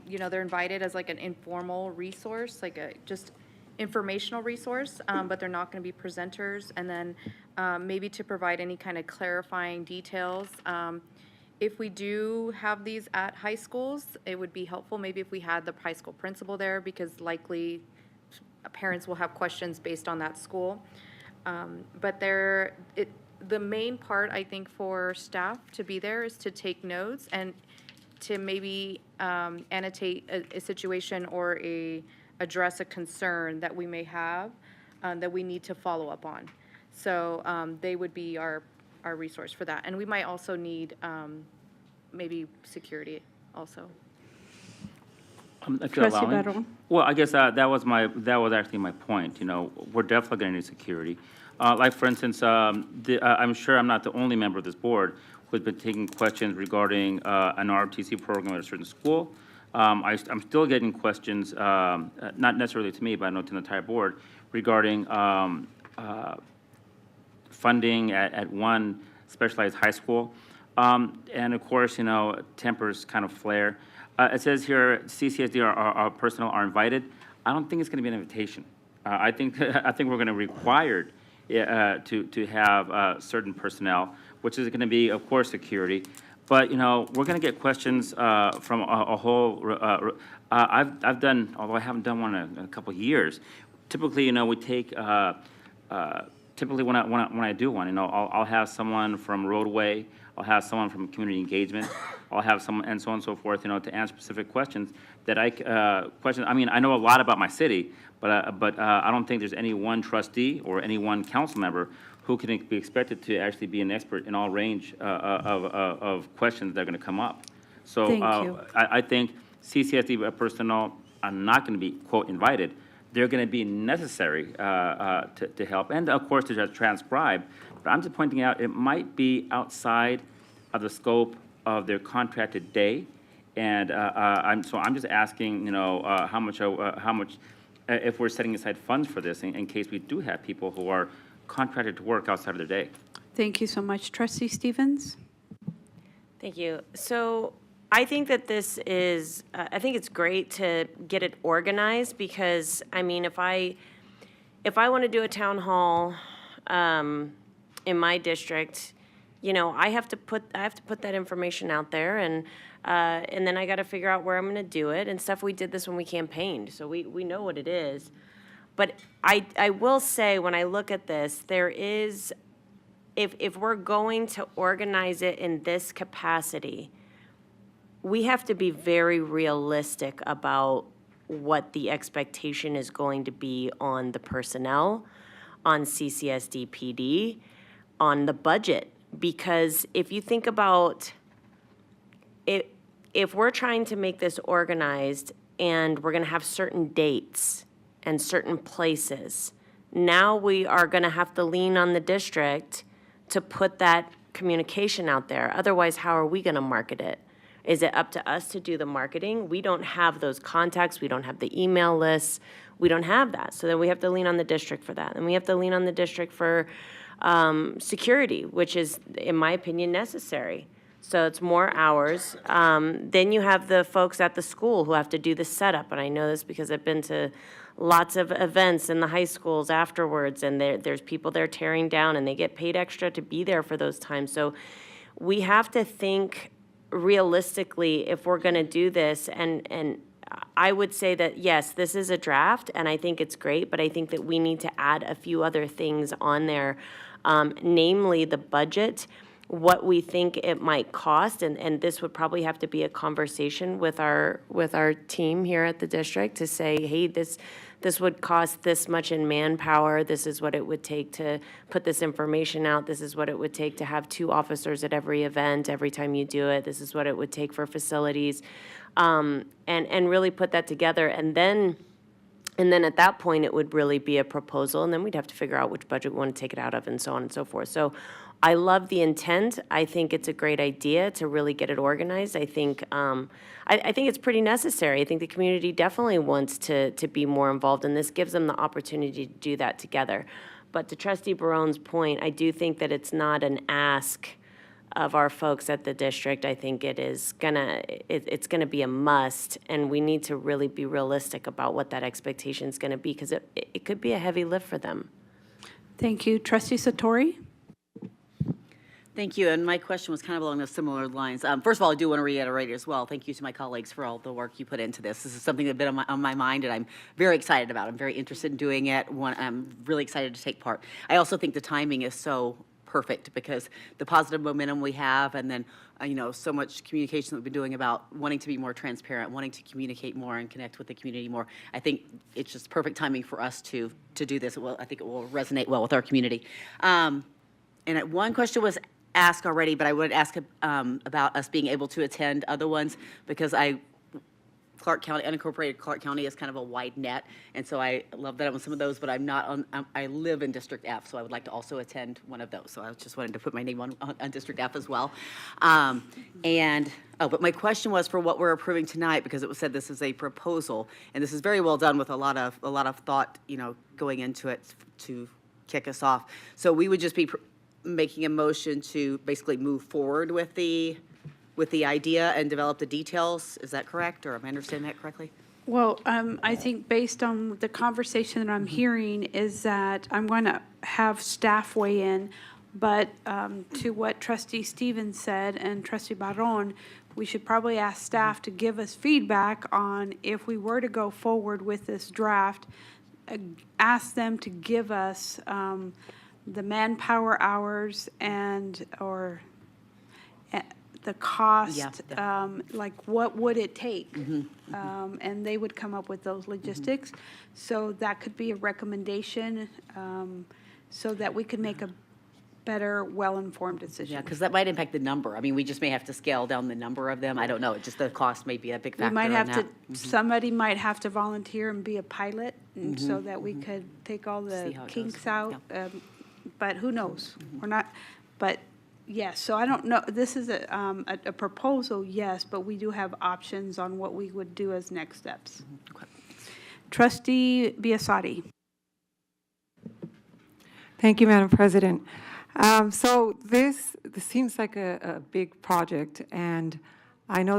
Speaker 9: they're invited as like an informal resource, like a just informational resource, but they're not going to be presenters. And then maybe to provide any kind of clarifying details. If we do have these at high schools, it would be helpful maybe if we had the high school principal there, because likely parents will have questions based on that school. But the main part, I think, for staff to be there is to take notes and to maybe annotate a situation or address a concern that we may have that we need to follow up on. So they would be our resource for that. And we might also need maybe security also.
Speaker 13: If you're
Speaker 1: Trustee
Speaker 13: allowing.
Speaker 1: Barron?
Speaker 13: Well, I guess that was actually my point. We're definitely going to need security. Like, for instance, I'm sure I'm not the only member of this board who's been taking questions regarding an ROTC program at a certain school. I'm still getting questions, not necessarily to me, but I know to the entire board, regarding funding at one specialized high school. And of course, tempers kind of flare. It says here, CCSD, our personnel are invited. I don't think it's going to be an invitation. I think we're going to require to have certain personnel, which is going to be, of course, security. But we're going to get questions from a whole. I've done, although I haven't done one in a couple of years. Typically, we take. Typically, when I do one, I'll have someone from roadway. I'll have someone from community engagement. I'll have someone, and so on and so forth, to answer specific questions that questions. I mean, I know a lot about my city, but I don't think there's any one trustee or any one council member who can be expected to actually be an expert in all range of questions that are going to come up. So
Speaker 1: Thank you.
Speaker 13: I think CCSD personnel are not going to be, quote, invited. They're going to be necessary to help, and of course to just transcribe. But I'm just pointing out it might be outside of the scope of their contracted day, and I'm just asking, how much if we're setting aside funds for this in case we do have people who are contracted to work outside of their day.
Speaker 1: Thank you so much. Trustee Stevens?
Speaker 2: Thank you. So I think that this is, I think it's great to get it organized because, I mean, if I want to do a town hall in my district, I have to put that information out there, and then I got to figure out where I'm going to do it and stuff. We did this when we campaigned, so we know what it is. But I will say, when I look at this, there is, if we're going to organize it in this capacity, we have to be very realistic about what the expectation is going to be on the personnel. on CCSD PD on the budget. Because if you think about it, if we're trying to make this organized and we're going to have certain dates and certain places, now we are going to have to lean on the district to put that communication out there. Otherwise, how are we going to market it? Is it up to us to do the marketing? We don't have those contacts. We don't have the email lists. We don't have that. So then we have to lean on the district for that. And we have to lean on the district for security, which is, in my opinion, necessary. So it's more hours. Then you have the folks at the school who have to do the setup. And I know this because I've been to lots of events in the high schools afterwards, and there's people there tearing down, and they get paid extra to be there for those times. So we have to think realistically if we're going to do this. And I would say that, yes, this is a draft, and I think it's great, but I think that we need to add a few other things on there, namely the budget, what we think it might cost, and this would probably have to be a conversation with our team here at the district to say, hey, this would cost this much in manpower, this is what it would take to put this information out, this is what it would take to have 2 officers at every event every time you do it, this is what it would take for facilities, and really put that together, and then at that point, it would really be a proposal, and then we'd have to figure out which budget we want to take it out of, and so on and so forth. So I love the intent. I think it's a great idea to really get it organized. I think I think it's pretty necessary. I think the community definitely wants to be more involved, and this gives them the opportunity to do that together. But to Trustee Barone's point, I do think that it's not an ask of our folks at the district. I think it's gonna be a must, and we need to really be realistic about what that expectation is gonna be, because it could be a heavy lift for them.
Speaker 1: Thank you. Trustee Satori?
Speaker 14: Thank you, and my question was kind of along those similar lines. First of all, I do want to reiterate as well, thank you to my colleagues for all the work you put into this. This is something that's been on my mind, and I'm very excited about. I'm very interested in doing it. I'm really excited to take part. I also think the timing is so perfect because the positive momentum we have, and then so much communication that we've been doing about wanting to be more transparent, wanting to communicate more and connect with the community more. I think it's just perfect timing for us to do this. I think it will resonate well with our community. And one question was asked already, but I would ask about us being able to attend other ones, because Clark County, unincorporated Clark County is kind of a wide net, and so I love that I'm on some of those, but I'm not on, I live in District F, so I would like to also attend one of those. So I just wanted to put my name on District F as well. But my question was for what we're approving tonight, because it was said this is a proposal, and this is very well done with a lot of thought, going into it to kick us off. So we would just be making a motion to basically move forward with the idea and develop the details. Is that correct, or am I understanding that correctly?
Speaker 1: Well, I think based on the conversation that I'm hearing is that I'm going to have staff weigh in, but to what Trustee Stevens said and Trustee Barron, we should probably ask staff to give us feedback on if we were to go forward with this draft, ask them to give us the manpower hours or the cost, like what would it take? And they would come up with those logistics. So that could be a recommendation so that we could make a better, well-informed decision.
Speaker 14: Yeah, because that might impact the number. I mean, we just may have to scale down the number of them. I don't know. Just the cost may be a big factor
Speaker 1: We might
Speaker 14: in
Speaker 1: have
Speaker 14: that.
Speaker 1: somebody might have to volunteer and be a pilot, and so that we could take all
Speaker 14: See
Speaker 1: the
Speaker 14: how it
Speaker 1: kinks
Speaker 14: goes.
Speaker 1: out. But who knows? We're not, but yes, so I don't know, this is a proposal, yes, but we do have options on what we would do as next steps.
Speaker 14: Okay.
Speaker 1: Trustee Biasotti.
Speaker 15: Thank you, Madam President. So this seems like a big project, and I know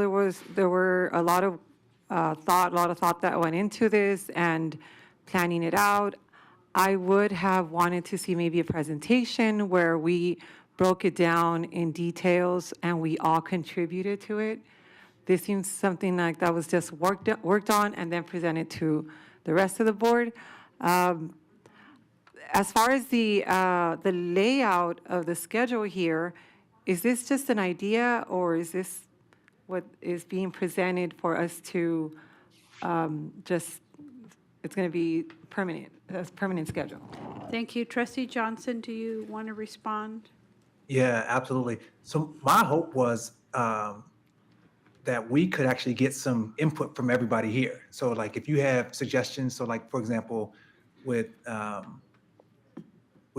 Speaker 15: there were a lot of thought that went into this and planning it out. I would have wanted to see maybe a presentation where we broke it down in details and we all contributed to it. This seems something like that was just worked on and then presented to the rest of the board. As far as the layout of the schedule here, is this just an idea, or is this what is being presented for us to it's going to be permanent, a permanent schedule?
Speaker 1: Thank you. Trustee Johnson, do you want to respond?
Speaker 11: Yeah, absolutely. So my hope was that we could actually get some input from everybody here. So like if you have suggestions, so like, for example, with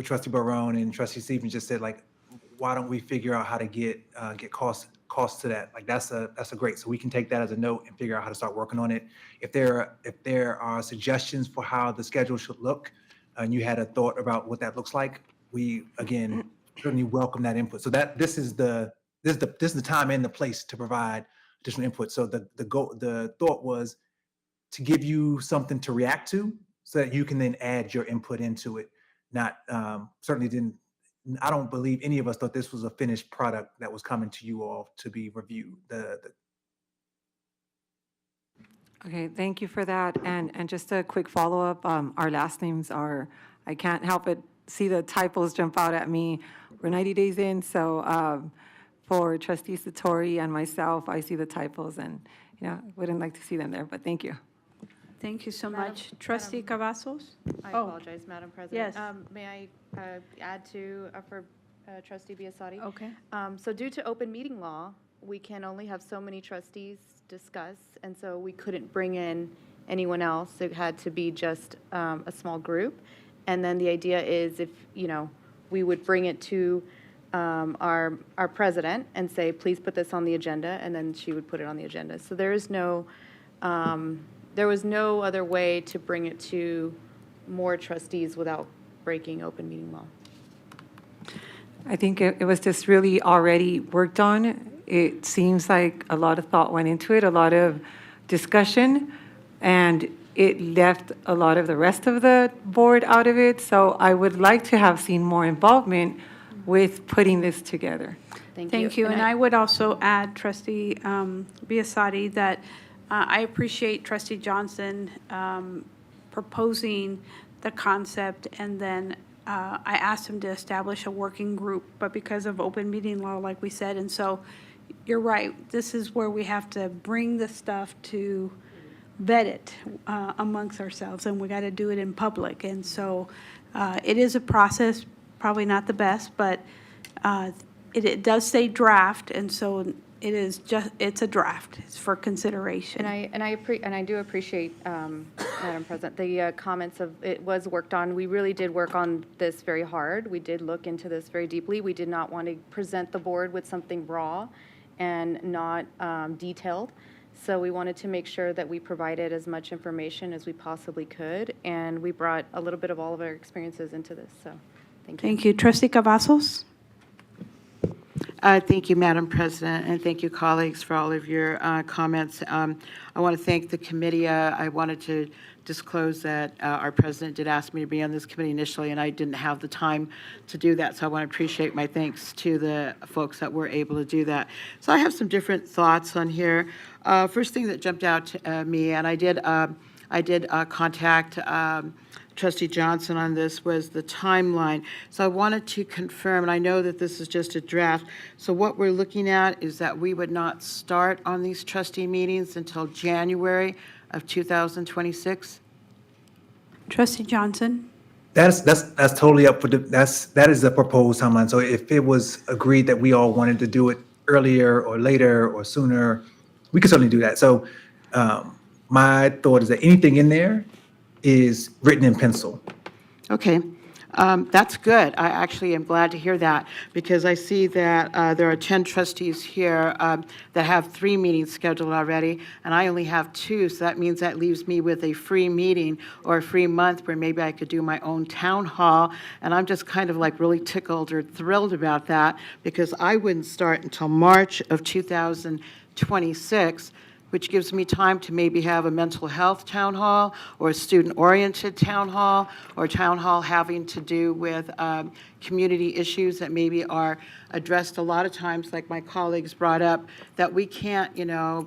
Speaker 11: Trustee Barone and Trustee Stevens just said, like, why don't we figure out how to get costs to that? Like, that's a great, so we can take that as a note and figure out how to start working on it. If there are suggestions for how the schedule should look, and you had a thought about what that looks like, we, again, certainly welcome that input. So that, this is the time and the place to provide additional input. So the thought was to give you something to react to so that you can then add your input into it. Not, certainly didn't, I don't believe any of us thought this was a finished product that was coming to you all to be reviewed.
Speaker 15: Okay, thank you for that. And just a quick follow-up, our last names are, I can't help but see the typos jump out at me. We're 90 days in, so for Trustee Satori and myself, I see the typos and, wouldn't like to see them there, but thank you.
Speaker 1: Thank you so much. Trustee Cavazos?
Speaker 9: I
Speaker 1: Oh,
Speaker 9: apologize, Madam President.
Speaker 1: yes.
Speaker 9: May I add to, for Trustee Biasotti?
Speaker 1: Okay.
Speaker 9: So due to open meeting law, we can only have so many trustees discuss, and so we couldn't bring in anyone else. It had to be just a small group. And then the idea is if, we would bring it to our president and say, please put this on the agenda, and then she would put it on the agenda. So there was no other way to bring it to more trustees without breaking open meeting law.
Speaker 15: I think it was just really already worked on. It seems like a lot of thought went into it, a lot of discussion, and it left a lot of the rest of the board out of it. So I would like to have seen more involvement with putting this together.
Speaker 1: Thank you. And I would also add, Trustee Biasotti, that I appreciate Trustee Johnson proposing the concept, and then I asked him to establish a working group, but because of open meeting law, like we said, and so you're right, this is where we have to bring the stuff to vet it amongst ourselves, and we got to do it in public. And so it is a process, probably not the best, but it does say draft, and so it's a draft. It's for consideration.
Speaker 9: And I do appreciate, Madam President, the comments of, it was worked on. We really did work on this very hard. We did look into this very deeply. We did not want to present the board with something raw and not detailed. So we wanted to make sure that we provided as much information as we possibly could, and we brought a little bit of all of our experiences into this, so thank you.
Speaker 1: Thank you. Trustee Cavazos?
Speaker 7: Thank you, Madam President, and thank you, colleagues, for all of your comments. I want to thank the committee. I wanted to disclose that our president did ask me to be on this committee initially, and I didn't have the time to do that, so I want to appreciate my thanks to the folks that were able to do that. So I have some different thoughts on here. First thing that jumped out to me, and I did contact Trustee Johnson on this, was the timeline. So I wanted to confirm, and I know that this is just a draft, so what we're looking at is that we would not start on these trustee meetings until January of 2026?
Speaker 1: Trustee Johnson?
Speaker 11: That's totally up for that is the proposed timeline. So if it was agreed that we all wanted to do it earlier or later or sooner, we could certainly do that. So my thought is that anything in there is written in pencil.
Speaker 7: Okay, that's good. I actually am glad to hear that, because I see that there are 10 trustees here that have 3 meetings scheduled already, and I only have 2, so that means that leaves me with a free meeting or a free month where maybe I could do my own town hall, and I'm just kind of like really tickled or thrilled about that, because I wouldn't start until March of 2026, which gives me time to maybe have a mental health town hall or a student-oriented town hall or a town hall having to do with community issues that maybe are addressed a lot of times, like my colleagues brought up, that we can't,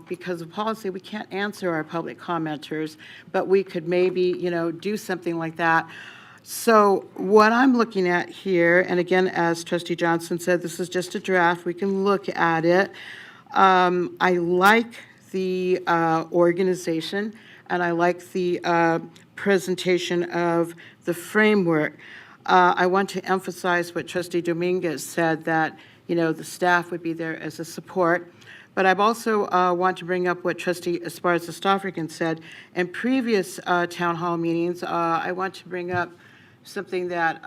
Speaker 7: because of policy, we can't answer our public commenters, but we could maybe, do something like that. So what I'm looking at here, and again, as Trustee Johnson said, this is just a draft. We can look at it. I like the organization, and I like the presentation of the framework. I want to emphasize what Trustee Dominguez said, that, the staff would be there as a support. But I've also want to bring up what Trustee Esparza-Stofrican said. In previous town hall meetings, I want to bring up something that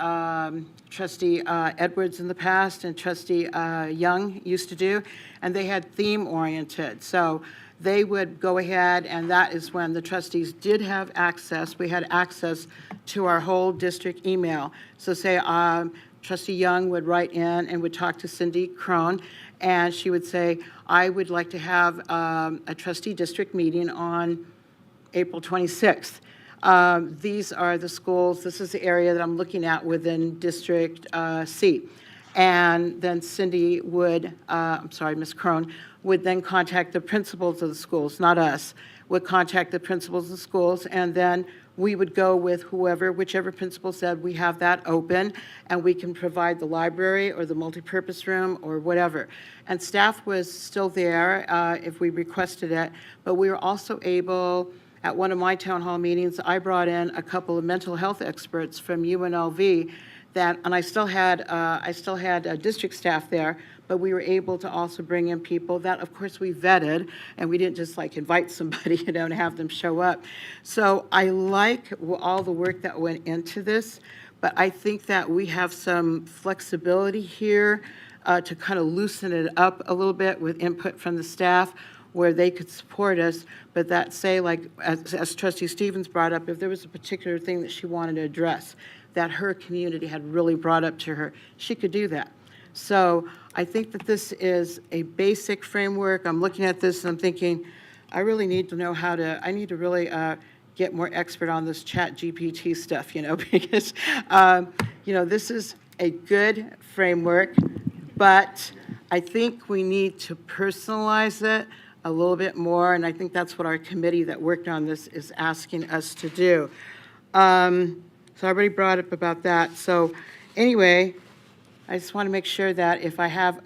Speaker 7: Trustee Edwards in the past and Trustee Young used to do, and they had theme-oriented. So they would go ahead, and that is when the trustees did have access. We had access to our whole district email. So say Trustee Young would write in and would talk to Cindy Crone, and she would say, I would like to have a trustee district meeting on April 26th. These are the schools, this is the area that I'm looking at within District C. And then Cindy would, Ms. Crone, would then contact the principals of the schools, not us, would contact the principals of the schools, and then we would go with whichever principal said, we have that open, and we can provide the library or the multipurpose room or whatever. And staff was still there if we requested it, but we were also able, at one of my town hall meetings, I brought in a couple of mental health experts from UNLV and I still had district staff there, but we were able to also bring in people that, of course, we vetted, and we didn't just like invite somebody, and have them show up. So I like all the work that went into this, but I think that we have some flexibility here to kind of loosen it up a little bit with input from the staff, where they could support us, but that say, like, as Trustee Stevens brought up, if there was a particular thing that she wanted to address, that her community had really brought up to her, she could do that. So I think that this is a basic framework. I'm looking at this and I'm thinking, I really need to know I need to really get more expert on this Chat GPT stuff, because, this is a good framework, but I think we need to personalize it a little bit more, and I think that's what our committee that worked on this is asking us to do. So I already brought up about that. So anyway, I just want to make sure that if I have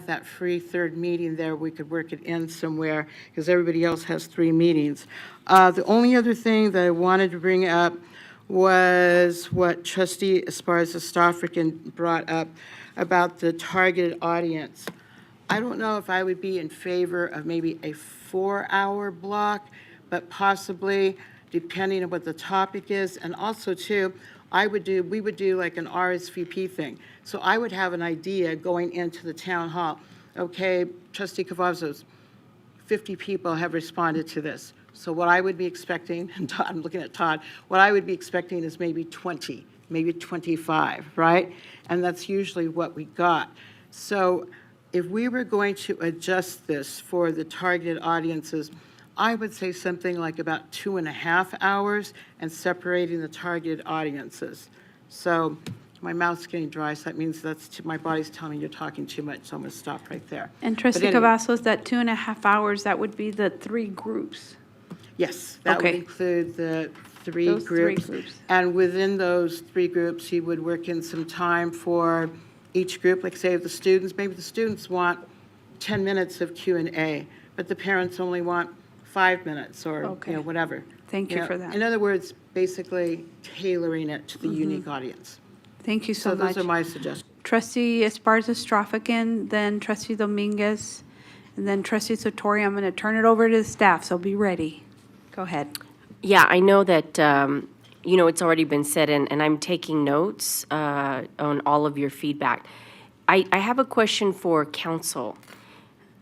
Speaker 7: that free third meeting there, we could work it in somewhere, because everybody else has 3 meetings. The only other thing that I wanted to bring up was what Trustee Esparza-Stofrican brought up about the targeted audience. I don't know if I would be in favor of maybe a 4-hour block, but possibly, depending on what the topic is, and also too, we would do like an RSVP thing. So I would have an idea going into the town hall. Okay, Trustee Cavazos, 50 people have responded to this. So what I would be expecting, and I'm looking at Todd, what I would be expecting is maybe 20, maybe 25, right? And that's usually what we got. So if we were going to adjust this for the targeted audiences, I would say something like about 2.5 hours and separating the targeted audiences. So my mouth's getting dry, so that means my body's telling me you're talking too much, so I'm going to stop right there.
Speaker 1: And Trustee Cavazos, that 2.5 hours, that would be the 3 groups.
Speaker 7: Yes, that would
Speaker 1: Okay.
Speaker 7: include the three
Speaker 1: Those 3
Speaker 7: groups.
Speaker 1: groups.
Speaker 7: And within those 3 groups, he would work in some time for each group, like say the students, maybe the students want 10 minutes of Q&A, but the parents only want 5 minutes or,
Speaker 1: Okay.
Speaker 7: whatever.
Speaker 1: Thank you for that.
Speaker 7: In other words, basically tailoring it to the unique audience.
Speaker 1: Thank you so much.
Speaker 7: those are my suggestions.
Speaker 1: Trustee Esparza-Stofrican, then Trustee Dominguez, and then Trustee Satori. I'm going to turn it over to the staff, so be ready. Go ahead.
Speaker 3: Yeah, I know that, it's already been said, and I'm taking notes on all of your feedback. I have a question for council,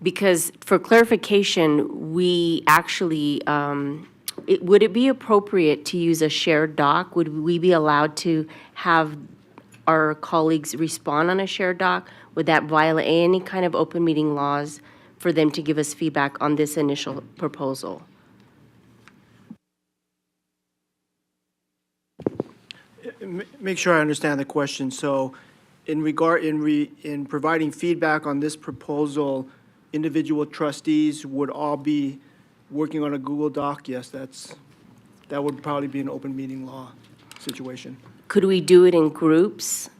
Speaker 3: because for clarification, we actually, would it be appropriate to use a shared doc? Would we be allowed to have our colleagues respond on a shared doc? Would that violate any kind of open meeting laws for them to give us feedback on this initial proposal?
Speaker 8: Make sure I understand the question. So in providing feedback on this proposal, individual trustees would all be working on a Google Doc? Yes, that would probably be an open meeting law situation.
Speaker 3: Could we do it in groups?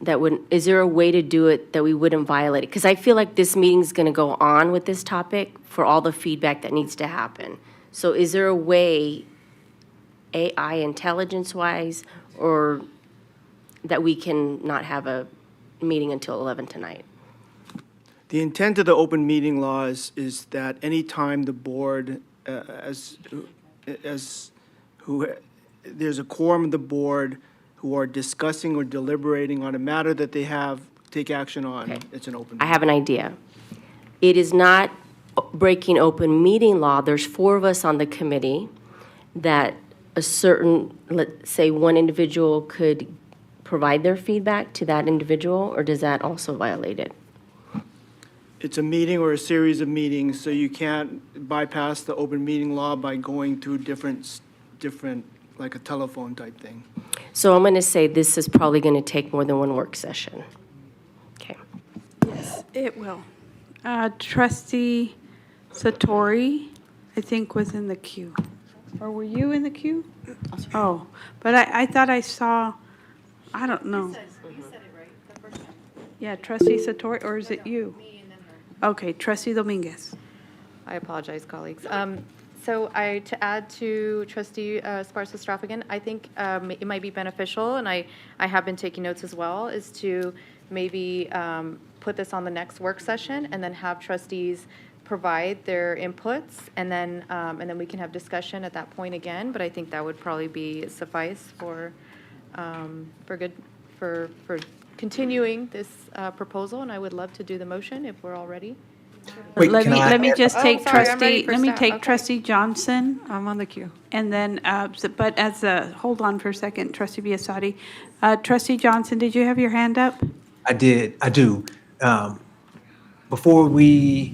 Speaker 3: Is there a way to do it that we wouldn't violate it? Because I feel like this meeting's going to go on with this topic for all the feedback that needs to happen. So is there a way, AI intelligence-wise, or that we can not have a meeting until 11 tonight?
Speaker 8: The intent of the open meeting laws is that any time the board, as who, there's a quorum of the board who are discussing or deliberating on a matter that they have, take action on,
Speaker 3: Okay.
Speaker 8: it's an open.
Speaker 3: I have an idea. It is not breaking open meeting law. There's 4 of us on the committee that a certain, let's say, one individual could provide their feedback to that individual, or does that also violate it?
Speaker 8: It's a meeting or a series of meetings, so you can't bypass the open meeting law by going through different, like a telephone type thing.
Speaker 3: So I'm going to say this is probably going to take more than one work session. Okay.
Speaker 1: It will. Trustee Satori, I think, was in the queue. Or were you in the queue? Oh, but I thought I saw, I don't know. Yeah, trustee Satori, or is it you? Okay, trustee Dominguez.
Speaker 9: I apologize, colleagues. So to add to trustee Esparza-Straffigan, I think it might be beneficial, and I have been taking notes as well, is to maybe put this on the next work session and then have trustees provide their inputs, and then we can have discussion at that point again. But I think that would probably be suffice for continuing this proposal, and I would love to do the motion if we're all ready.
Speaker 11: Wait,
Speaker 1: Let
Speaker 11: can
Speaker 1: me,
Speaker 11: I
Speaker 1: let me
Speaker 11: add-
Speaker 1: just take
Speaker 9: sorry, I'm ready
Speaker 1: trustee,
Speaker 9: for
Speaker 1: let me
Speaker 9: staff.
Speaker 1: take
Speaker 9: Okay.
Speaker 1: trustee Johnson,
Speaker 15: I'm on the queue.
Speaker 1: and then, but as a, hold on for a second, trustee Biassadi. Trustee Johnson, did you have your hand up?
Speaker 11: I do. Before we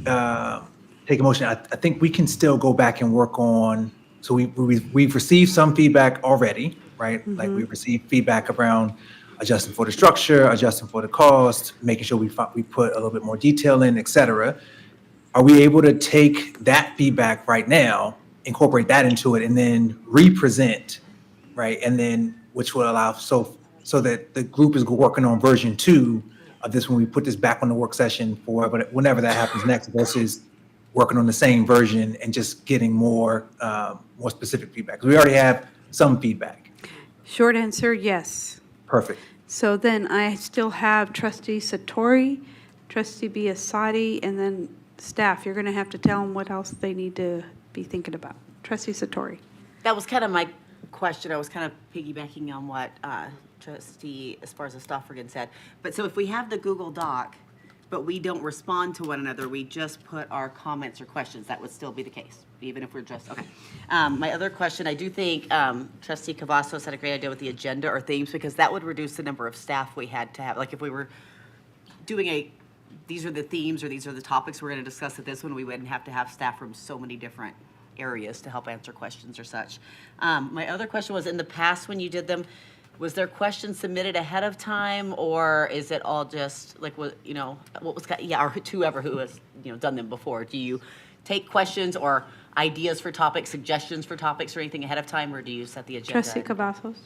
Speaker 11: take a motion, I think we can still go back and work on, so we've received some feedback already, right? Like we've received feedback around adjusting for the structure, adjusting for the cost, making sure we put a little bit more detail in, et cetera. Are we able to take that feedback right now, incorporate that into it, and then re-present, right? And then, which will allow, so that the group is working on version 2 of this when we put this back on the work session for whenever that happens next, versus working on the same version and just getting more specific feedback. 'Cause we already have some feedback.
Speaker 1: Short answer, yes.
Speaker 11: Perfect.
Speaker 1: So then I still have trustee Satori, trustee Biassadi, and then staff. You're going to have to tell them what else they need to be thinking about. Trustee Satori.
Speaker 14: That was kind of my question. I was kind of piggybacking on what trustee Esparza-Straffigan said. But so if we have the Google Doc, but we don't respond to one another, we just put our comments or questions, that would still be the case, even if we're just, okay. My other question, I do think trustee Cavazos had a great idea with the agenda or themes, because that would reduce the number of staff we had to have. Like if we were doing these are the themes or these are the topics we're going to discuss at this one, we wouldn't have to have staff from so many different areas to help answer questions or such. My other question was, in the past when you did them, was there questions submitted ahead of time, or is it all just like, what was, or whoever who has, done them before? Do you take questions or ideas for topics, suggestions for topics or anything ahead of time, or do you set the agenda?
Speaker 1: Trustee Cavazos.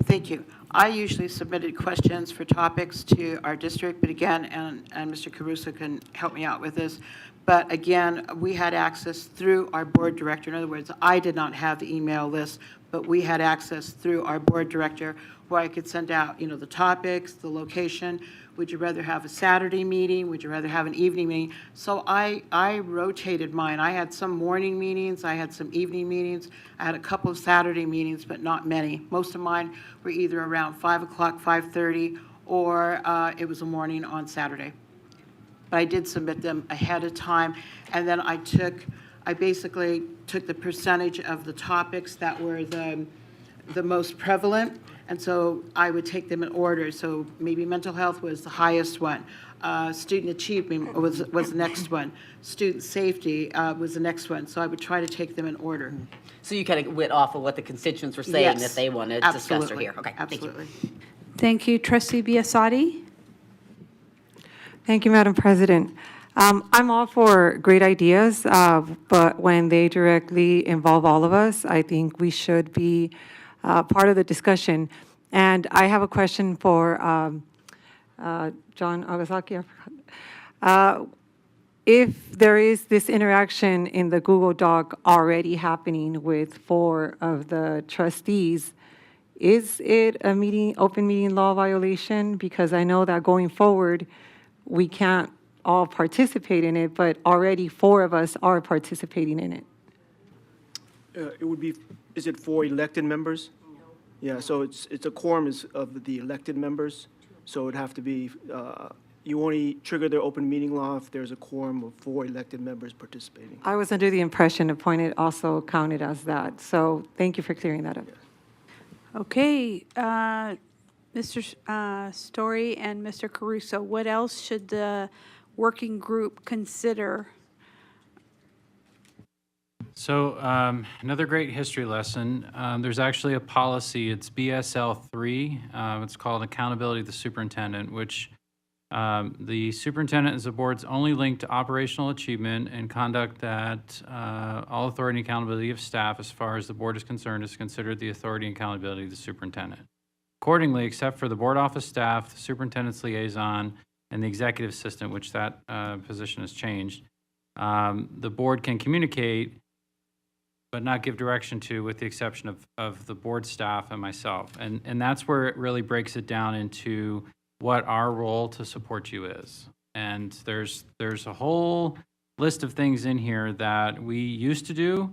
Speaker 7: Thank you. I usually submitted questions for topics to our district, but again, and Mr. Caruso can help me out with this, but again, we had access through our board director. In other words, I did not have the email list, but we had access through our board director where I could send out, the topics, the location. Would you rather have a Saturday meeting? Would you rather have an evening meeting? So I rotated mine. I had some morning meetings. I had some evening meetings. I had a couple of Saturday meetings, but not many. Most of mine were either around 5 o'clock, 5:30, or it was a morning on Saturday. But I did submit them ahead of time, and then I basically took the percentage of the topics that were the most prevalent, and so I would take them in order. So maybe mental health was the highest one. Student achievement was the next one. Student safety was the next one. So I would try to take them in order.
Speaker 14: So you kind of went off of what the constituents were saying that they wanted to discuss or
Speaker 7: Absolutely.
Speaker 14: hear. Okay, thank you.
Speaker 7: Absolutely.
Speaker 1: Thank you. Trustee Biassadi.
Speaker 15: Thank you, Madam President. I'm all for great ideas, but when they directly involve all of us, I think we should be part of the discussion. And I have a question for John Agasaki. If there is this interaction in the Google Doc already happening with 4 of the trustees, is it a open meeting law violation? Because I know that going forward, we can't all participate in it, but already 4 of us are participating in it.
Speaker 8: It would be, is it for elected members? Yeah, so it's a quorum is of the elected members, so it'd have to be, you only trigger their open meeting law if there's a quorum of 4 elected members participating.
Speaker 15: I was under the impression appointed also counted as that, so thank you for clearing that up.
Speaker 1: Okay, Mr. Story and Mr. Caruso, what else should the working group consider?
Speaker 4: So another great history lesson. There's actually a policy. It's BSL 3. It's called Accountability of the Superintendent, which the superintendent is the board's only link to operational achievement and conduct that all authority and accountability of staff, as far as the board is concerned, is considered the authority and accountability of the superintendent. Accordingly, except for the board office staff, the superintendent's liaison, and the executive assistant, which that position has changed, the board can communicate but not give direction to, with the exception of the board staff and myself. And that's where it really breaks it down into what our role to support you is. And there's a whole list of things in here that we used to do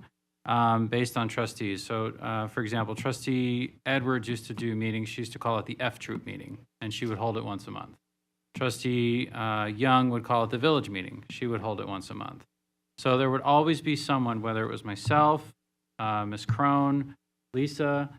Speaker 4: based on trustees. So, for example, Trustee Edwards used to do meetings. She used to call it the F-Troop meeting, and she would hold it once a month. Trustee Young would call it the Village meeting. She would hold it once a month. So there would always be someone, whether it was myself, Ms. Crone, Lisa,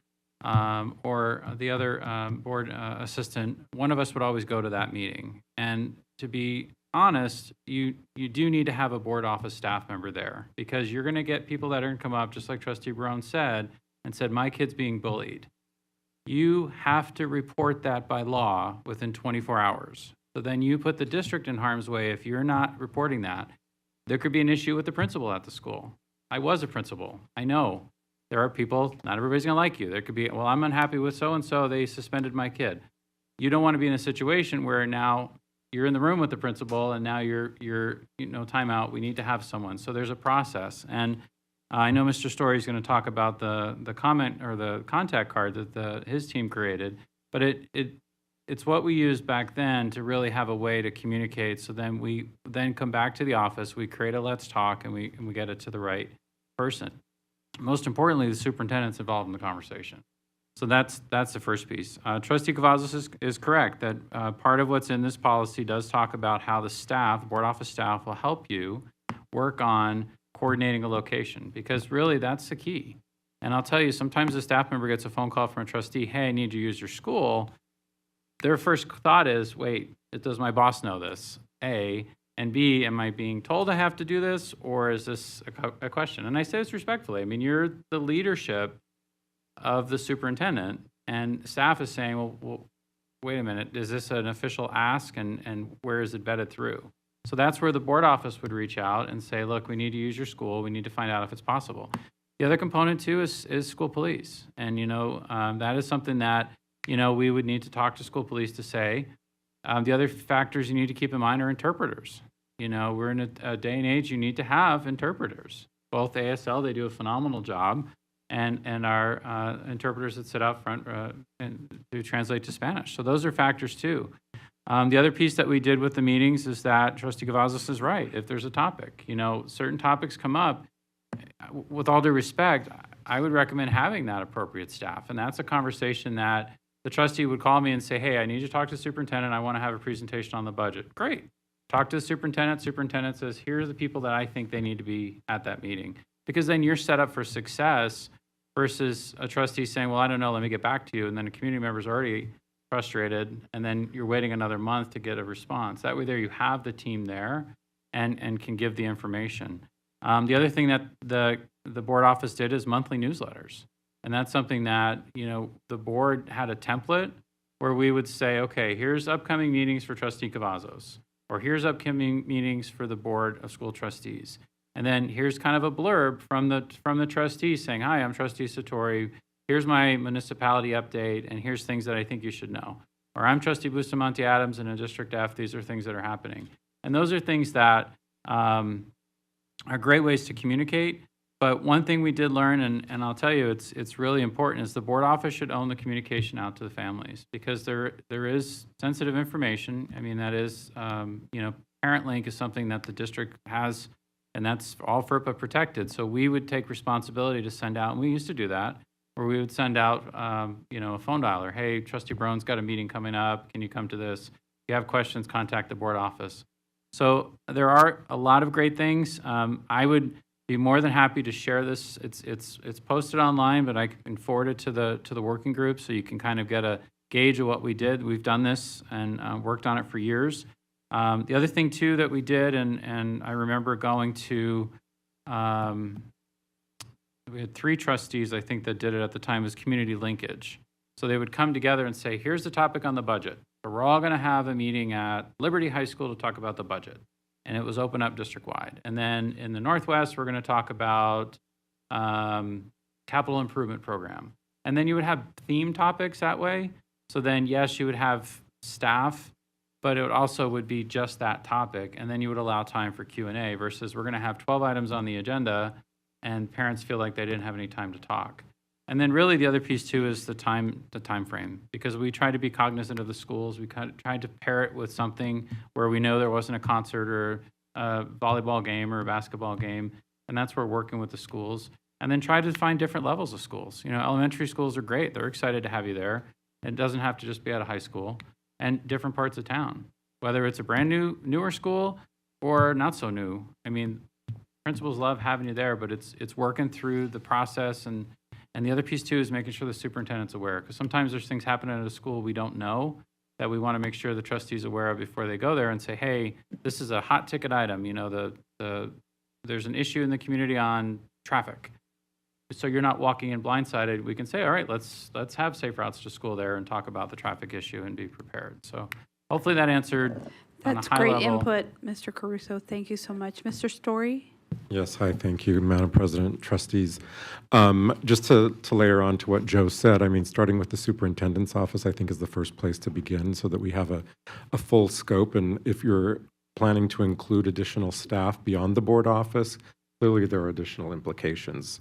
Speaker 4: or the other board assistant, one of us would always go to that meeting. And to be honest, you do need to have a board office staff member there, because you're going to get people that are going to come up, just like Trustee Barone said, and said, my kid's being bullied. You have to report that by law within 24 hours. So then you put the district in harm's way if you're not reporting that. There could be an issue with the principal at the school. I was a principal. I know there are people, not everybody's going to like you. There could be, well, I'm unhappy with so-and-so, they suspended my kid. You don't want to be in a situation where now you're in the room with the principal and now you're timeout. We need to have someone. So there's a process. And I know Mr. Story is going to talk about the comment or the contact card that his team created, but it's what we used back then to really have a way to communicate. So then we come back to the office, we create a let's talk, and we get it to the right person. Most importantly, the superintendent's involved in the conversation. So that's the first piece. Trustee Cavazos is correct that part of what's in this policy does talk about how the staff, board office staff, will help you work on coordinating a location, because really that's the key. And I'll tell you, sometimes a staff member gets a phone call from a trustee, hey, I need to use your school. Their first thought is, wait, does my boss know this? A, and B, am I being told I have to do this, or is this a question? And I say this respectfully. I mean, you're the leadership of the superintendent, and staff is saying, well, wait a minute, is this an official ask, and where is it vetted through? So that's where the board office would reach out and say, look, we need to use your school. We need to find out if it's possible. The other component, too, is school police. And, that is something that we would need to talk to school police to say. The other factors you need to keep in mind are interpreters. We're in a day and age, you need to have interpreters. Both ASL, they do a phenomenal job, and our interpreters that sit out front to translate to Spanish. So those are factors too. The other piece that we did with the meetings is that Trustee Cavazos is right. If there's a topic, certain topics come up, with all due respect, I would recommend having that appropriate staff. And that's a conversation that the trustee would call me and say, hey, I need you to talk to the superintendent. I want to have a presentation on the budget. Great. Talk to the superintendent. Superintendent says, here are the people that I think they need to be at that meeting. Because then you're set up for success versus a trustee saying, well, I don't know, let me get back to you. And then a community member's already frustrated, and then you're waiting another month to get a response. That way there you have the team there and can give the information. The other thing that the board office did is monthly newsletters. And that's something that, the board had a template where we would say, okay, here's upcoming meetings for Trustee Cavazos, or here's upcoming meetings for the Board of School Trustees. And then here's kind of a blurb from the trustees saying, hi, I'm Trustee Satori. Here's my municipality update, and here's things that I think you should know. Or I'm Trustee Bustamante Adams in a District F. These are things that are happening. And those are things that are great ways to communicate. But one thing we did learn, and I'll tell you, it's really important, is the board office should own the communication out to the families, because there is sensitive information. I mean, that is, parent link is something that the district has, and that's all FERPA protected. So we would take responsibility to send out, and we used to do that, where we would send out, a phone dialer. Hey, Trustee Brown's got a meeting coming up. Can you come to this? If you have questions, contact the board office. So there are a lot of great things. I would be more than happy to share this. It's posted online, but I can forward it to the working group so you can kind of get a gauge of what we did. We've done this and worked on it for years. The other thing too that we did, and I remember going to, we had 3 trustees, I think, that did it at the time, was community linkage. So they would come together and say, here's the topic on the budget. So we're all going to have a meeting at Liberty High School to talk about the budget. And it was open up district-wide. And then in the Northwest, we're going to talk about capital improvement program. And then you would have theme topics that way. So then, yes, you would have staff, but it also would be just that topic. And then you would allow time for Q&A versus we're going to have 12 items on the agenda and parents feel like they didn't have any time to talk. And then really the other piece too is the time frame, because we try to be cognizant of the schools. We kind of tried to pair it with something where we know there wasn't a concert or a volleyball game or a basketball game, and that's where we're working with the schools. And then try to find different levels of schools. Elementary schools are great. They're excited to have you there. It doesn't have to just be at a high school, and different parts of town, whether it's a brand newer school or not so new. I mean, principals love having you there, but it's working through the process. And the other piece too is making sure the superintendent's aware, because sometimes there's things happening at a school we don't know that we want to make sure the trustees are aware of before they go there and say, hey, this is a hot ticket item. There's an issue in the community on traffic. So you're not walking in blindsided. We can say, all right, let's have safe routes to school there and talk about the traffic issue and be prepared. So hopefully that answered on a
Speaker 1: That's
Speaker 4: high
Speaker 1: great
Speaker 4: level.
Speaker 1: input, Mr. Caruso. Thank you so much. Mr. Story?
Speaker 16: Yes, hi, thank you, Madam President, trustees. Just to layer on to what Joe said, I mean, starting with the superintendent's office, I think is the first place to begin so that we have a full scope. And if you're planning to include additional staff beyond the board office, clearly there are additional implications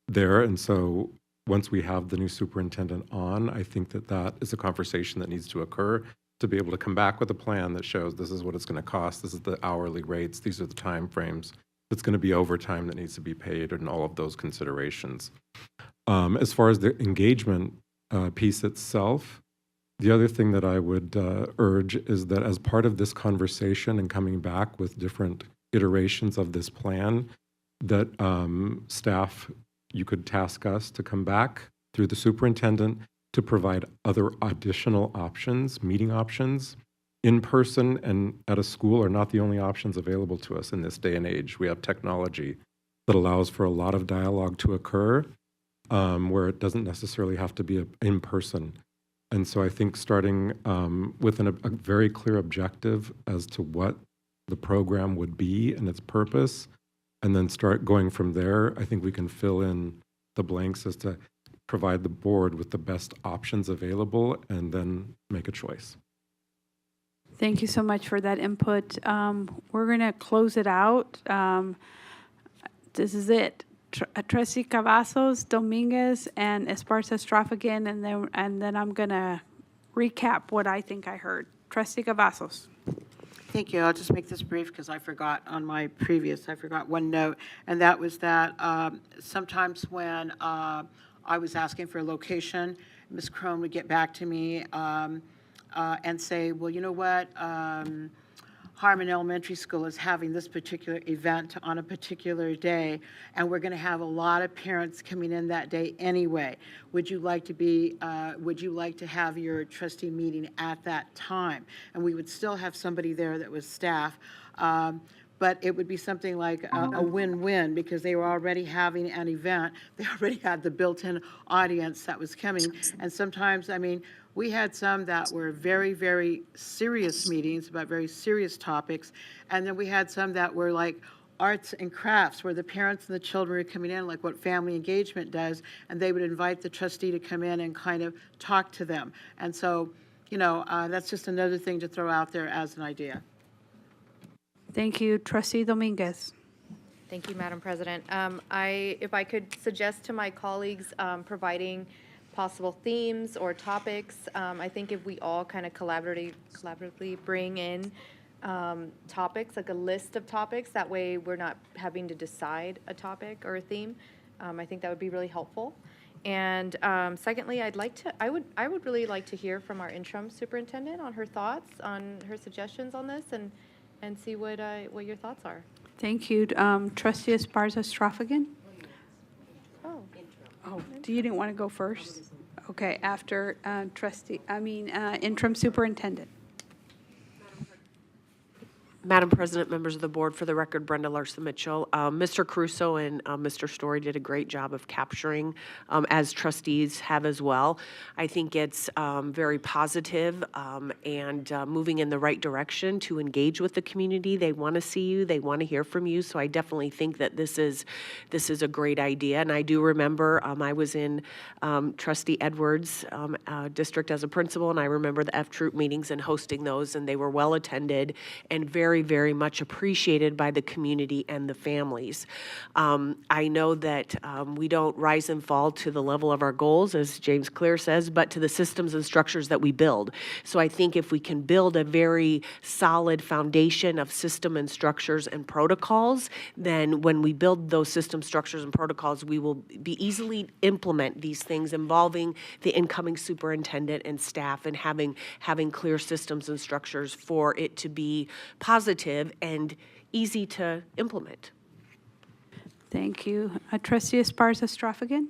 Speaker 16: there. And so once we have the new superintendent on, I think that is a conversation that needs to occur to be able to come back with a plan that shows this is what it's going to cost, this is the hourly rates, these are the timeframes. It's going to be overtime that needs to be paid and all of those considerations. As far as the engagement piece itself, the other thing that I would urge is that as part of this conversation and coming back with different iterations of this plan, that staff, you could task us to come back through the superintendent to provide other additional options, meeting options. In person and at a school are not the only options available to us in this day and age. We have technology that allows for a lot of dialogue to occur where it doesn't necessarily have to be in person. And so I think starting with a very clear objective as to what the program would be and its purpose, and then start going from there, I think we can fill in the blanks as to provide the board with the best options available and then make a choice.
Speaker 1: Thank you so much for that input. We're going to close it out. This is it. Trustee Cavazos, Dominguez, and Esparza Straff again, and then I'm going to recap what I think I heard. Trustee Cavazos.
Speaker 7: Thank you. I'll just make this brief because I forgot one note, and that was that sometimes when I was asking for a location, Ms. Crone would get back to me and say, well, you know what, Harmon Elementary School is having this particular event on a particular day, and we're going to have a lot of parents coming in that day anyway. Would you like to have your trustee meeting at that time? And we would still have somebody there that was staff, but it would be something like a win-win because they were already having an event. They already had the built-in audience that was coming. And sometimes, I mean, we had some that were very, very serious meetings about very serious topics. And then we had some that were like arts and crafts where the parents and the children were coming in, like what family engagement does, and they would invite the trustee to come in and kind of talk to them. And so, that's just another thing to throw out there as an idea.
Speaker 1: Thank you. Trustee Dominguez.
Speaker 9: Thank you, Madam President. If I could suggest to my colleagues, providing possible themes or topics, I think if we all kind of collaboratively bring in topics, like a list of topics, that way we're not having to decide a topic or a theme. I think that would be really helpful. And secondly, I would really like to hear from our interim superintendent on her thoughts, on her suggestions on this, and see what your thoughts are.
Speaker 1: Thank you. Trustee Esparza-Straffigan? Oh, you didn't want to go first? Okay, after interim superintendent.
Speaker 6: Madam President, members of the board, for the record, Brenda Larson Mitchell. Mr. Caruso and Mr. Story did a great job of capturing, as trustees have as well. I think it's very positive and moving in the right direction to engage with the community. They want to see you. They want to hear from you. So I definitely think that this is a great idea. And I do remember I was in Trustee Edwards' district as a principal, and I remember the F-Troop meetings and hosting those, and they were well attended and very, very much appreciated by the community and the families. I know that we don't rise and fall to the level of our goals, as James Clear says, but to the systems and structures that we build. So I think if we can build a very solid foundation of system and structures and protocols, then when we build those system structures and protocols, we will be easily implement these things involving the incoming superintendent and staff, and having clear systems and structures for it to be positive and easy to implement.
Speaker 1: Thank you. Trustee Esparza-Straffigan?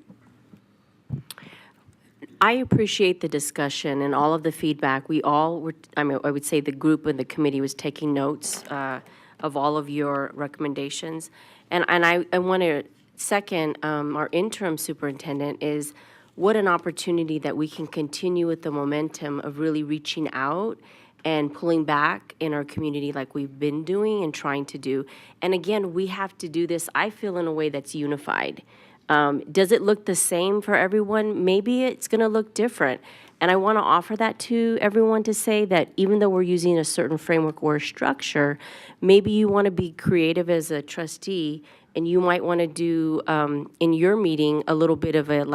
Speaker 3: I appreciate the discussion and all of the feedback. We all were, I would say the group and the committee was taking notes of all of your recommendations. And I want to second our interim superintendent is what an opportunity that we can continue with the momentum of really reaching out and pulling back in our community like we've been doing and trying to do. And again, we have to do this, I feel, in a way that's unified. Does it look the same for everyone? Maybe it's going to look different. And I want to offer that to everyone to say that even though we're using a certain framework or structure, maybe you want to be creative as a trustee, and you might want to do in your meeting a little bit of a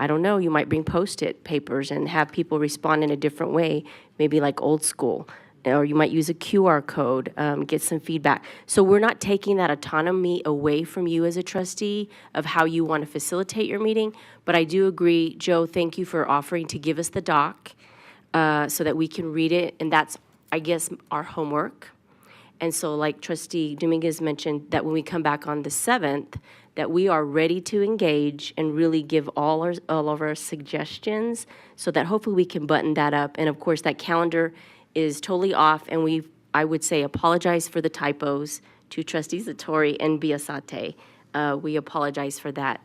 Speaker 3: I don't know, you might bring Post-it papers and have people respond in a different way, maybe like old school. Or you might use a QR code, get some feedback. So we're not taking that autonomy away from you as a trustee of how you want to facilitate your meeting. But I do agree, Joe, thank you for offering to give us the doc so that we can read it. And that's, I guess, our homework. And so like Trustee Dominguez mentioned, that when we come back on the 7th, that we are ready to engage and really give all of our suggestions so that hopefully we can button that up. And of course, that calendar is totally off, and I would say, apologize for the typos to Trustees Zatori and Biasate. We apologize for that.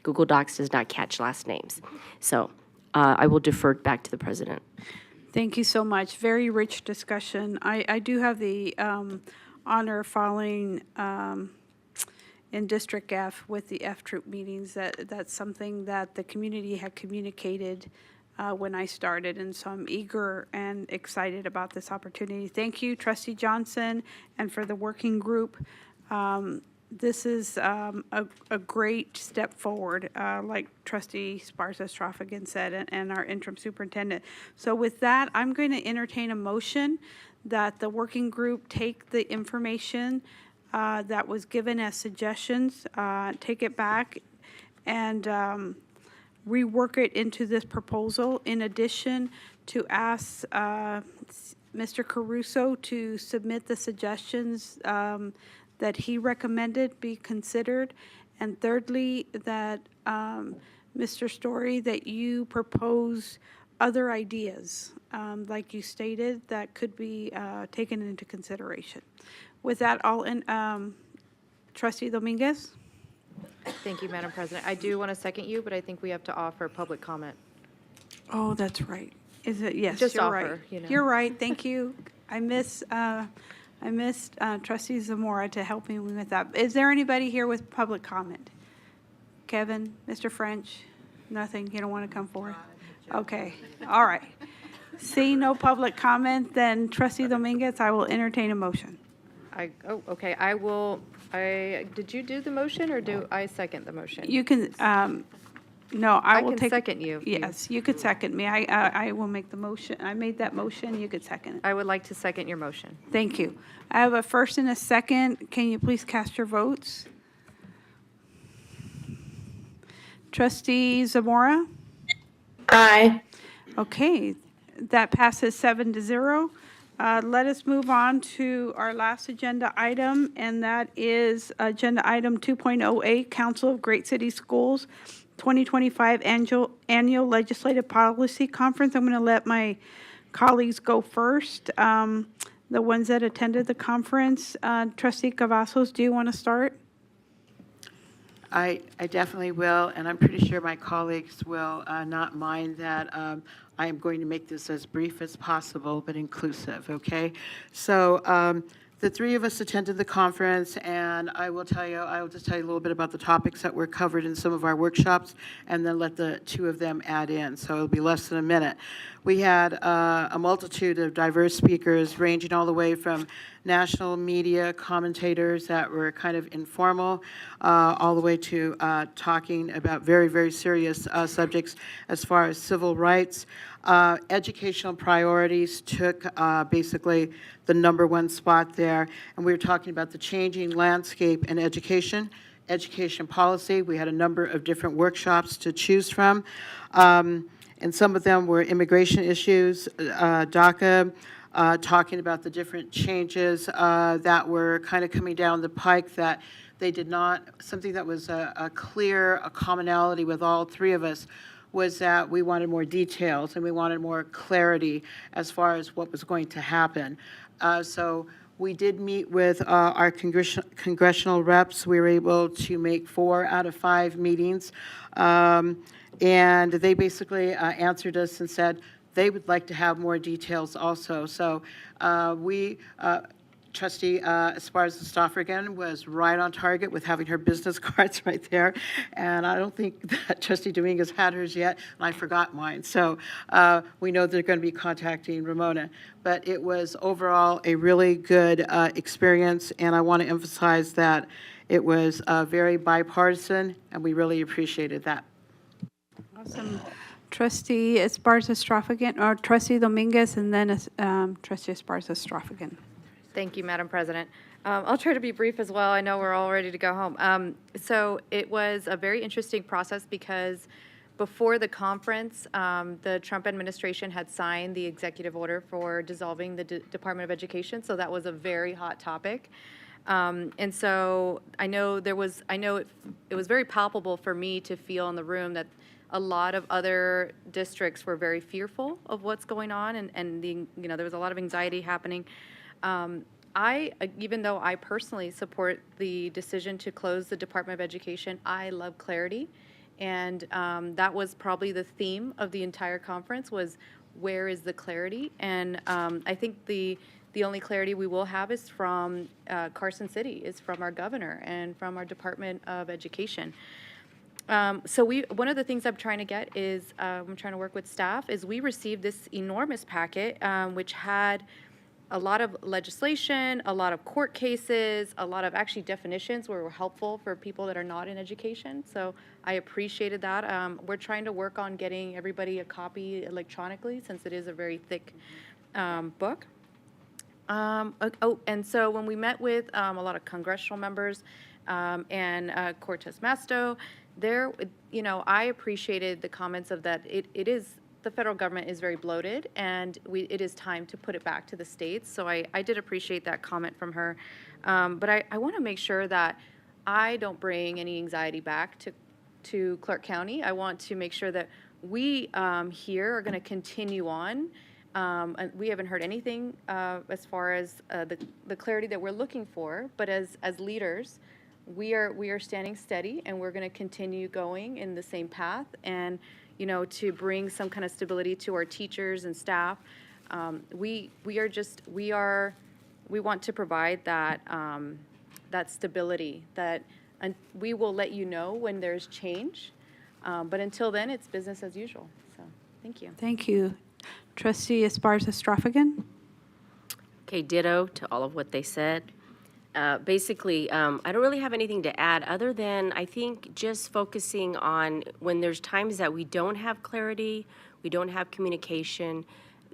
Speaker 3: Google Docs does not catch last names. So I will defer back to the president.
Speaker 1: Thank you so much. Very rich discussion. I do have the honor of following in District F with the F-Troop meetings. That's something that the community had communicated when I started, and so I'm eager and excited about this opportunity. Thank you, Trustee Johnson, and for the working group. This is a great step forward, like Trustee Esparza-Straffigan said, and our interim superintendent. So with that, I'm going to entertain a motion that the working group take the information that was given as suggestions, take it back, and rework it into this proposal. In addition, to ask Mr. Caruso to submit the suggestions that he recommended be considered. And thirdly, that Mr. Story, that you propose other ideas, like you stated, that could be taken into consideration. With that, Trustee Dominguez?
Speaker 9: Thank you, Madam President. I do want to second you, but I think we have to offer public comment.
Speaker 1: Oh, that's right. Is it? Yes,
Speaker 9: Just
Speaker 1: you're
Speaker 9: offer,
Speaker 1: right.
Speaker 9: you know.
Speaker 1: You're right. Thank you. I missed Trustee Zamora to help me with that. Is there anybody here with public comment? Kevin, Mr. French? Nothing? You don't want to come forward? Okay. All right. See no public comment, then Trustee Dominguez, I will entertain a motion.
Speaker 9: Okay, did you do the motion, or do I second the motion?
Speaker 1: You can, no, I will
Speaker 9: can
Speaker 1: take.
Speaker 9: second you.
Speaker 1: Yes, you could second me. I will make the motion. I made that motion. You could second it.
Speaker 9: I would like to second your motion.
Speaker 1: Thank you. I have a first and a second. Can you please cast your votes? Trustee Zamora?
Speaker 10: Aye.
Speaker 1: Okay, that passes 7-0. Let us move on to our last agenda item, and that is Agenda Item 2.08, Council of Great City Schools 2025 Annual Legislative Policy Conference. I'm going to let my colleagues go first, the ones that attended the conference. Trustee Cavazos, do you want to start?
Speaker 7: I definitely will, and I'm pretty sure my colleagues will not mind that I am going to make this as brief as possible, but inclusive, okay? So the three of us attended the conference, and I will just tell you a little bit about the topics that were covered in some of our workshops, and then let the two of them add in, so it'll be less than a minute. We had a multitude of diverse speakers, ranging all the way from national media commentators that were kind of informal, all the way to talking about very, very serious subjects as far as civil rights. Educational priorities took basically the #1 spot there, and we were talking about the changing landscape in education policy. We had a number of different workshops to choose from, and some of them were immigration issues, DACA, talking about the different changes that were kind of coming down the pike that they did not, something that was a commonality with all three of us was that we wanted more details and we wanted more clarity as far as what was going to happen. So we did meet with our congressional reps. We were able to make 4 out of 5 meetings. And they basically answered us and said they would like to have more details also. So Trustee Esparza again was right on target with having her business cards right there. And I don't think that Trustee Dominguez had hers yet, and I forgot mine. So we know they're going to be contacting Ramona. But it was overall a really good experience, and I want to emphasize that it was very bipartisan, and we really appreciated that.
Speaker 1: Awesome. Trustee Esparza or Trustee Dominguez, and then Trustee Esparza
Speaker 9: Thank you, Madam President. I'll try to be brief as well. I know we're all ready to go home. So it was a very interesting process because before the conference, the Trump administration had signed the executive order for dissolving the Department of Education. So that was a very hot topic. And so I know it was very palpable for me to feel in the room that a lot of other districts were very fearful of what's going on, and there was a lot of anxiety happening. Even though I personally support the decision to close the Department of Education, I love clarity. And that was probably the theme of the entire conference was, where is the clarity? And I think the only clarity we will have is from Carson City, is from our governor and from our Department of Education. So one of the things I'm trying to get is, I'm trying to work with staff, is we received this enormous packet, which had a lot of legislation, a lot of court cases, a lot of actually definitions were helpful for people that are not in education. So I appreciated that. We're trying to work on getting everybody a copy electronically since it is a very thick book. And so when we met with a lot of congressional members and Cortez Masto, I appreciated the comments of that. The federal government is very bloated, and it is time to put it back to the states. So I did appreciate that comment from her. But I want to make sure that I don't bring any anxiety back to Clark County. I want to make sure that we here are going to continue on. And we haven't heard anything as far as the clarity that we're looking for. But as leaders, we are standing steady, and we're going to continue going in the same path. And to bring some kind of stability to our teachers and staff. We want to provide that stability, and we will let you know when there's change. But until then, it's business as usual. So, thank you.
Speaker 1: Thank you. Trustee Esparza-Stroffigan?
Speaker 3: Okay, ditto to all of what they said. Basically, I don't really have anything to add, other than I think just focusing on when there's times that we don't have clarity, we don't have communication,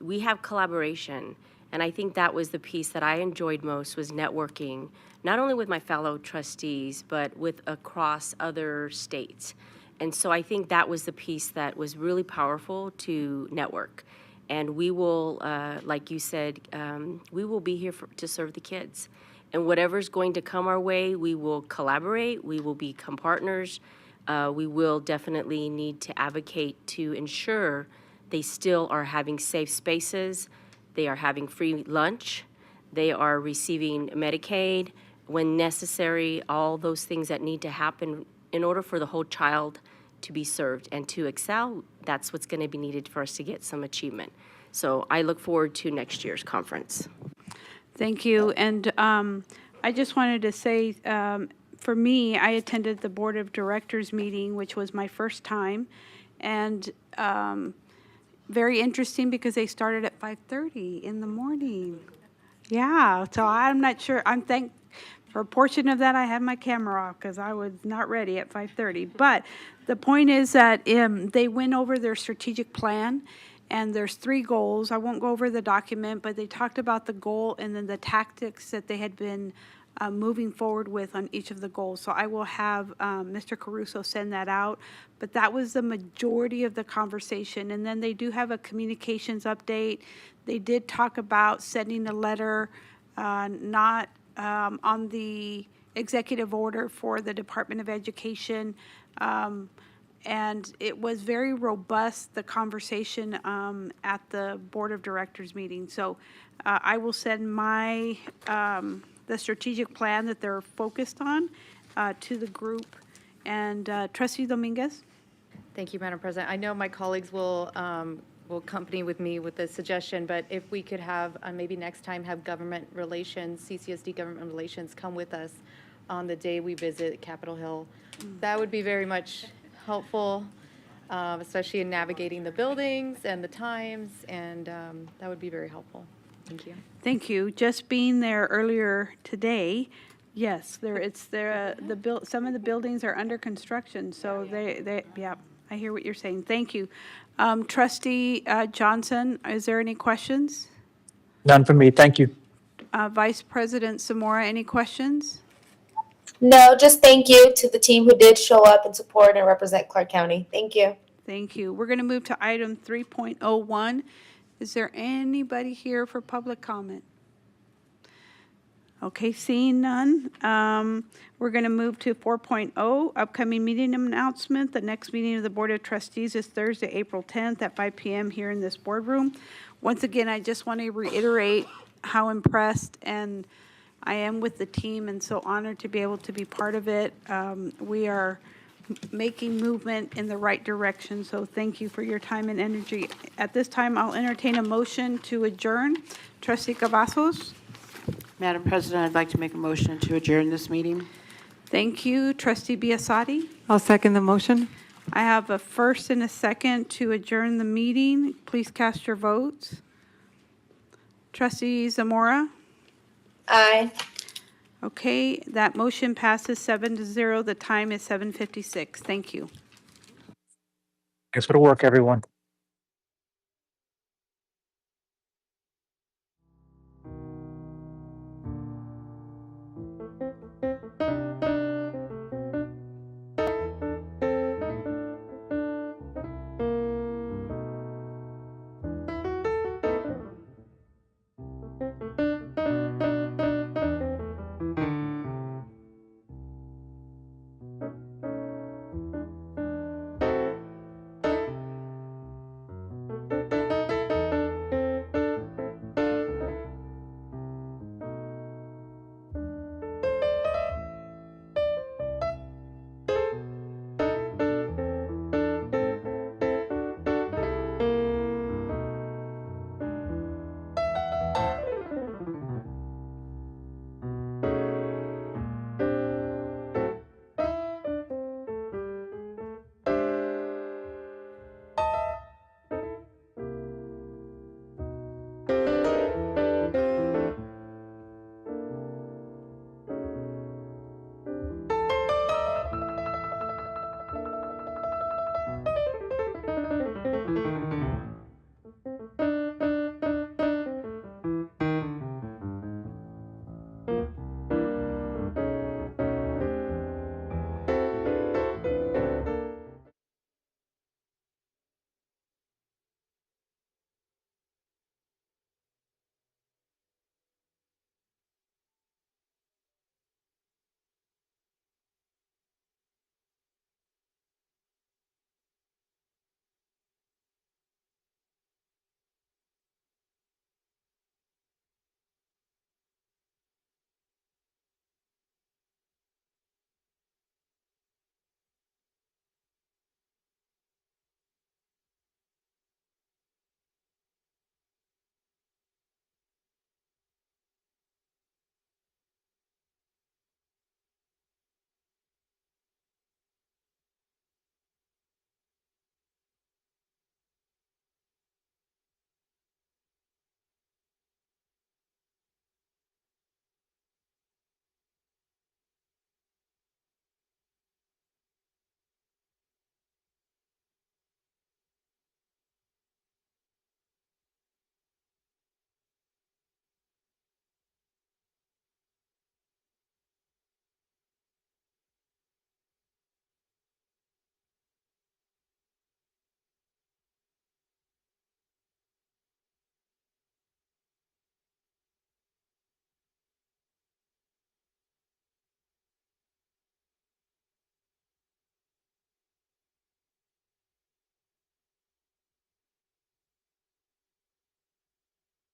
Speaker 3: we have collaboration. And I think that was the piece that I enjoyed most, was networking, not only with my fellow trustees, but with across other states. And so I think that was the piece that was really powerful, to network. And we will, like you said, we will be here to serve the kids. And whatever's going to come our way, we will collaborate, we will become partners. We will definitely need to advocate to ensure they still are having safe spaces, they are having free lunch, they are receiving Medicaid when necessary, all those things that need to happen in order for the whole child to be served and to excel. That's what's going to be needed for us to get some achievement. So I look forward to next year's conference.
Speaker 1: Thank you. And I just wanted to say, for me, I attended the Board of Directors meeting, which was my first time, and very interesting because they started at 5:30 in the morning. Yeah, so I'm not sure. For a portion of that, I had my camera off because I was not ready at 5:30. But the point is that they went over their strategic plan, and there's 3 goals. I won't go over the document, but they talked about the goal and then the tactics that they had been moving forward with on each of the goals. So I will have Mr. Caruso send that out. But that was the majority of the conversation. And then they do have a communications update. They did talk about sending a letter, not on the executive order for the Department of Education. And it was very robust, the conversation at the Board of Directors meeting. So I will send the strategic plan that they're focused on to the group. And Trustee Dominguez?
Speaker 9: Thank you, Madam President. I know my colleagues will accompany with me with the suggestion, but if we could have, maybe next time, have government relations, CCSD government relations, come with us on the day we visit Capitol Hill. That would be very much helpful, especially in navigating the buildings and the times, and that would be very helpful. Thank you.
Speaker 1: Thank you. Just being there earlier today, yes, some of the buildings are under construction, so yeah, I hear what you're saying. Thank you. Trustee Johnson, is there any questions?
Speaker 17: None for me. Thank you.
Speaker 1: Vice President Zamora, any questions?
Speaker 10: No, just thank you to the team who did show up and support and represent Clark County. Thank you.
Speaker 1: Thank you. We're going to move to item 3.01. Is there anybody here for public comment? Okay, seeing none, we're going to move to 4.0, upcoming meeting announcement. The next meeting of the Board of Trustees is Thursday, April 10th at 5 p.m. here in this boardroom. Once again, I just want to reiterate how impressed and I am with the team and so honored to be able to be part of it. We are making movement in the right direction, so thank you for your time and energy. At this time, I'll entertain a motion to adjourn. Trustee Cavazos?
Speaker 7: Madam President, I'd like to make a motion to adjourn this meeting.
Speaker 1: Thank you. Trustee Biasotti?
Speaker 15: I'll second the motion.
Speaker 1: I have a first and a second to adjourn the meeting. Please cast your votes. Trustee Zamora?
Speaker 10: Aye.
Speaker 1: Okay, that motion passes 7-0. The time is 7:56. Thanks for the work, everyone.